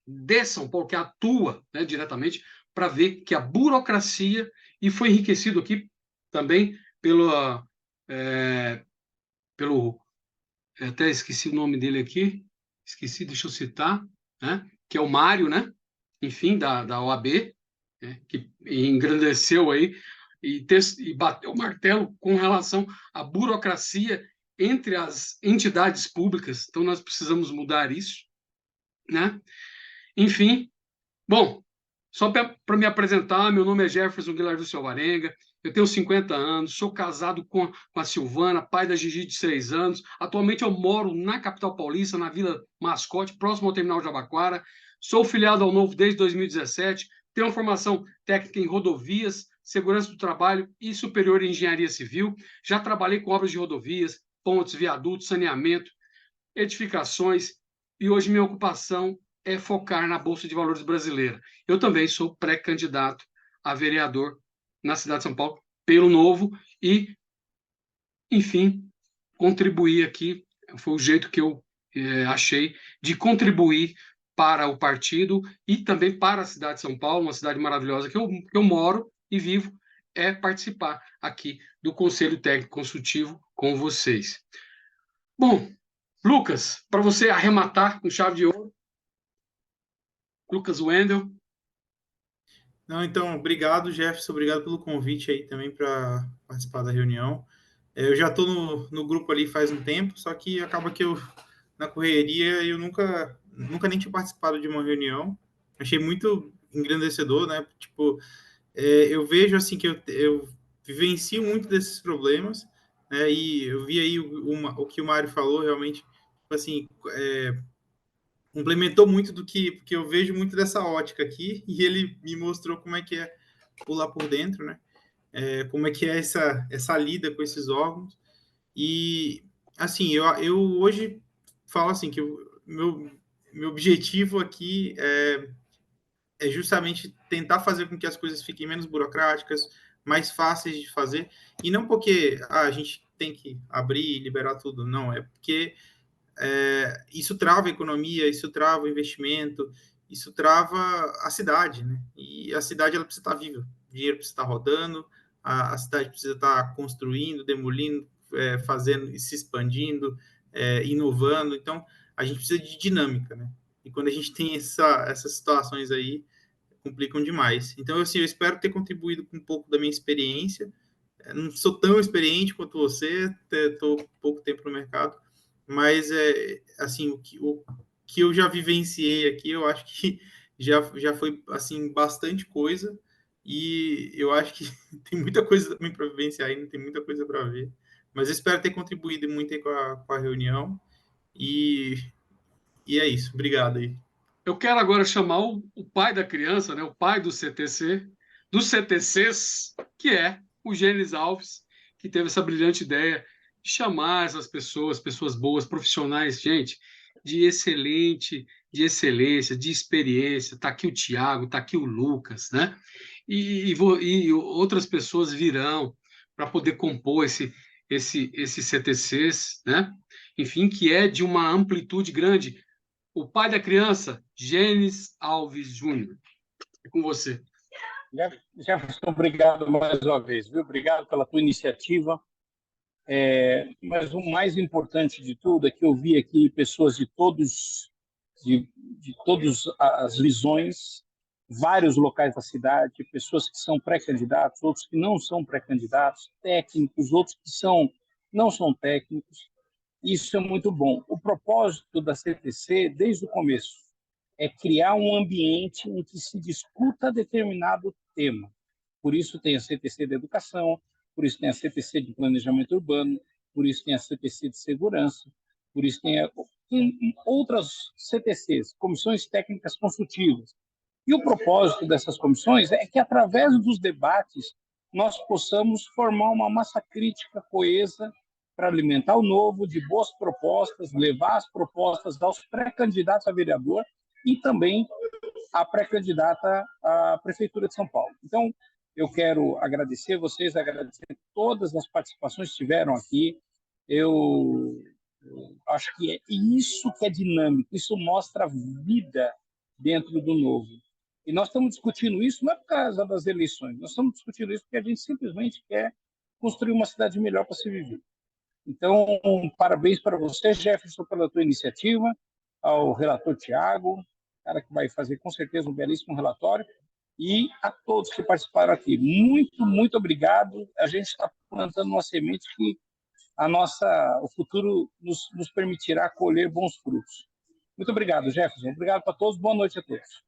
de São Paulo, que atua, né, diretamente, para ver que a burocracia, e foi enriquecido aqui também até esqueci o nome dele aqui, deixa eu citar, né, que é o Mário, né, enfim, da OAB, né, que engrandeceu aí e bateu o martelo com relação à burocracia entre as entidades públicas. Então, nós precisamos mudar isso, né? Enfim, bom, só para me apresentar, meu nome é Jefferson Guilherme do Silvarenga, eu tenho 50 anos, sou casado com a Silvana, pai da Gigi de 6 anos. Atualmente eu moro na capital paulista, na Vila Mascote, próximo ao terminal de Jabaquara. Sou filiado ao Novo desde 2017, tenho uma formação técnica em rodovias, segurança do trabalho e superior em engenharia civil. Já trabalhei com obras de rodovias, pontes, viadutos, saneamento, edificações, e hoje minha ocupação é focar na Bolsa de Valores brasileira. Eu também sou pré-candidato a vereador na cidade de São Paulo pelo Novo e, enfim, contribuir aqui. Foi o jeito que eu achei de contribuir para o partido e também para a cidade de São Paulo, uma cidade maravilhosa que eu moro e vivo, é participar aqui do Conselho Técnico Consultivo com vocês. Bom, Lucas, para você arrematar com chave de ouro, Lucas Wendel. Não, então, obrigado, Jefferson, obrigado pelo convite aí também para participar da reunião. Eu já estou no grupo ali faz um tempo, só que acaba que eu, na correria, eu nunca nem tinha participado de uma reunião. Achei muito engrandecedor, né? Tipo, eu vejo assim que eu vivencio muito desses problemas, né? E eu vi aí o que o Mário falou, realmente, tipo assim, complementou muito do que eu vejo muito dessa ótica aqui, e ele me mostrou como é que é pular por dentro, né? Como é que é essa lida com esses órgãos. E, assim, eu hoje falo assim, que meu objetivo aqui é justamente tentar fazer com que as coisas fiquem menos burocráticas, mais fáceis de fazer, e não porque a gente tem que abrir e liberar tudo, não, é porque isso trava a economia, isso trava o investimento, isso trava a cidade, né? E a cidade ela precisa estar viva, o dinheiro precisa estar rodando, a cidade precisa estar construindo, demolindo, fazendo, se expandindo, inovando. Então, a gente precisa de dinâmica, né? E quando a gente tem essas situações aí, complicam demais. Então, assim, eu espero ter contribuído com um pouco da minha experiência. Não sou tão experiente quanto você, estou pouco tempo no mercado, mas assim, o que eu já vivenciei aqui, eu acho que já foi assim bastante coisa, e eu acho que tem muita coisa também para vivenciar ainda, tem muita coisa para ver, mas eu espero ter contribuído muito aí com a reunião, e, e é isso. Obrigado aí. Eu quero agora chamar o pai da criança, né, o pai do CTC, dos CTCs, que é o Gênesis Alves, que teve essa brilhante ideia de chamar essas pessoas boas, profissionais, gente, de excelência, de experiência. Está aqui o Tiago, está aqui o Lucas, né? E outras pessoas virão para poder compor esses CTCs, né? Enfim, que é de uma amplitude grande. O pai da criança, Gênesis Alves Júnior. É com você. Jefferson, obrigado mais uma vez, viu? Obrigado pela tua iniciativa. Mas o mais importante de tudo é que eu vi aqui pessoas de todas as visões, vários locais da cidade, pessoas que são pré-candidatos, outros que não são pré-candidatos, técnicos, outros que não são técnicos. Isso é muito bom. O propósito da CTC, desde o começo, é criar um ambiente em que se discuta determinado tema. Por isso tem a CTC de Educação, por isso tem a CTC de Planejamento Urbano, por isso tem a CTC de Segurança, por isso tem outras CTCs, Comissões Técnicas Consultivas. E o propósito dessas comissões é que, através dos debates, nós possamos formar uma massa crítica coesa para alimentar o novo, de boas propostas, levar as propostas aos pré-candidatos a vereador e também à pré-candidata à Prefeitura de São Paulo. Então, eu quero agradecer vocês, agradecer todas as participações que tiveram aqui. Eu acho que é isso que é dinâmico, isso mostra vida dentro do novo. E nós estamos discutindo isso não é por causa das eleições, nós estamos discutindo isso porque a gente simplesmente quer construir uma cidade melhor para se viver. Então, parabéns para você, Jefferson, pela tua iniciativa, ao relator Tiago, cara que vai fazer com certeza um belíssimo relatório, e a todos que participaram aqui. Muito, muito obrigado. A gente está plantando uma semente que o futuro nos permitirá colher bons frutos. Muito obrigado, Jefferson. Obrigado para todos. Boa noite a todos.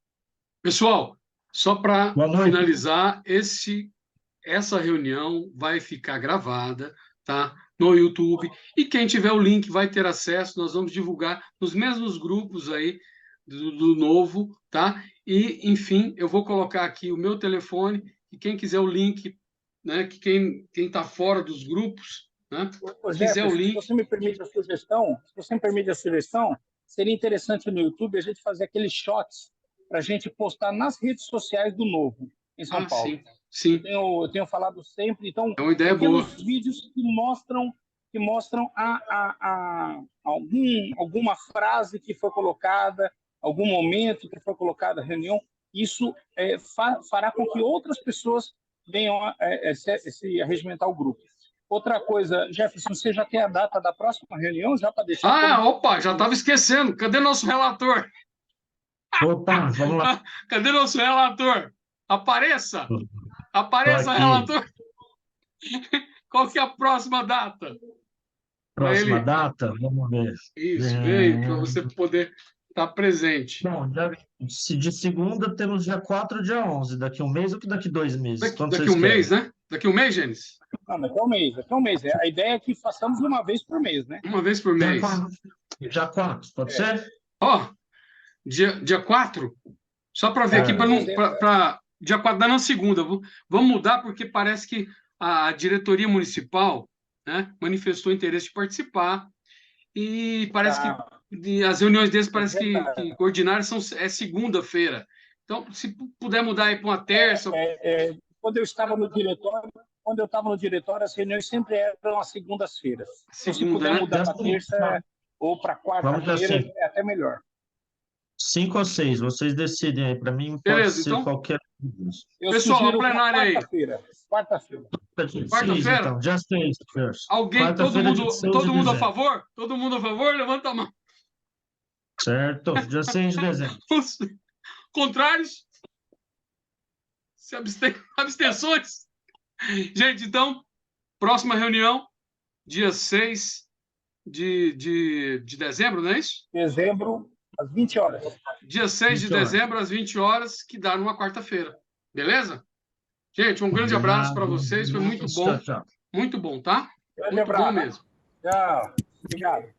Pessoal, só para finalizar, essa reunião vai ficar gravada, tá, no YouTube, e quem tiver o link vai ter acesso. Nós vamos divulgar nos mesmos grupos aí do Novo, tá? E, enfim, eu vou colocar aqui o meu telefone, e quem quiser o link, né, que quem está fora dos grupos, né, quiser o link... Se você me permite a sugestão, seria interessante no YouTube a gente fazer aqueles shots para a gente postar nas redes sociais do Novo, em São Paulo. Sim. Eu tenho falado sempre, então, é uma ideia boa. Vídeos que mostram alguma frase que foi colocada, algum momento que foi colocada a reunião, isso fará com que outras pessoas venham a se arregimentar o grupo. Outra coisa, Jefferson, você já tem a data da próxima reunião, já para deixar... Opa, já estava esquecendo. Cadê nosso relator? Opa, vamos lá. Cadê nosso relator? Apareça! Apareça, aqui. relator! Qual que é a próxima data? Próxima data? Vamos ver. Isso, veio, para você poder estar presente. Bom, se de segunda temos dia 4 ou dia 11, daqui um mês ou daqui 2 meses? Daqui um mês, né? Daqui um mês, Gênesis? Não, daqui a um mês. A ideia é que façamos uma vez por mês, né? Uma vez por mês. Dia 4, pode ser? Dia 4? Só para ver aqui, para dia 4 dá na segunda. Vamos mudar, porque parece que a diretoria municipal, né, manifestou interesse de participar e parece que as reuniões deles parece que ordinárias é segunda-feira. Então, se puder mudar aí para uma terça... Quando eu estava no diretório, as reuniões sempre eram às segundas-feiras. Se puder mudar para terça ou para quarta-feira, é até melhor. 5 ou 6, vocês decidem aí. Para mim, pode ser então, qualquer... Pessoal, a plenária aí. Quarta-feira. Quarta-feira? Então, já 6 first. Alguém, todo mundo a favor? Todo mundo a favor? Levanta a mão. Certo, dia 6 de dezembro. Contrários? Abstenções? Gente, então, próxima reunião, dia 6 de dezembro, não é isso? Dezembro, às 20 horas. Dia 6 de dezembro, às 20 horas, que dá numa quarta-feira. Beleza? Gente, um grande abraço para vocês. Foi muito bom. Muito bom, tá? Grande abraço. Bom mesmo. Tchau. Obrigado.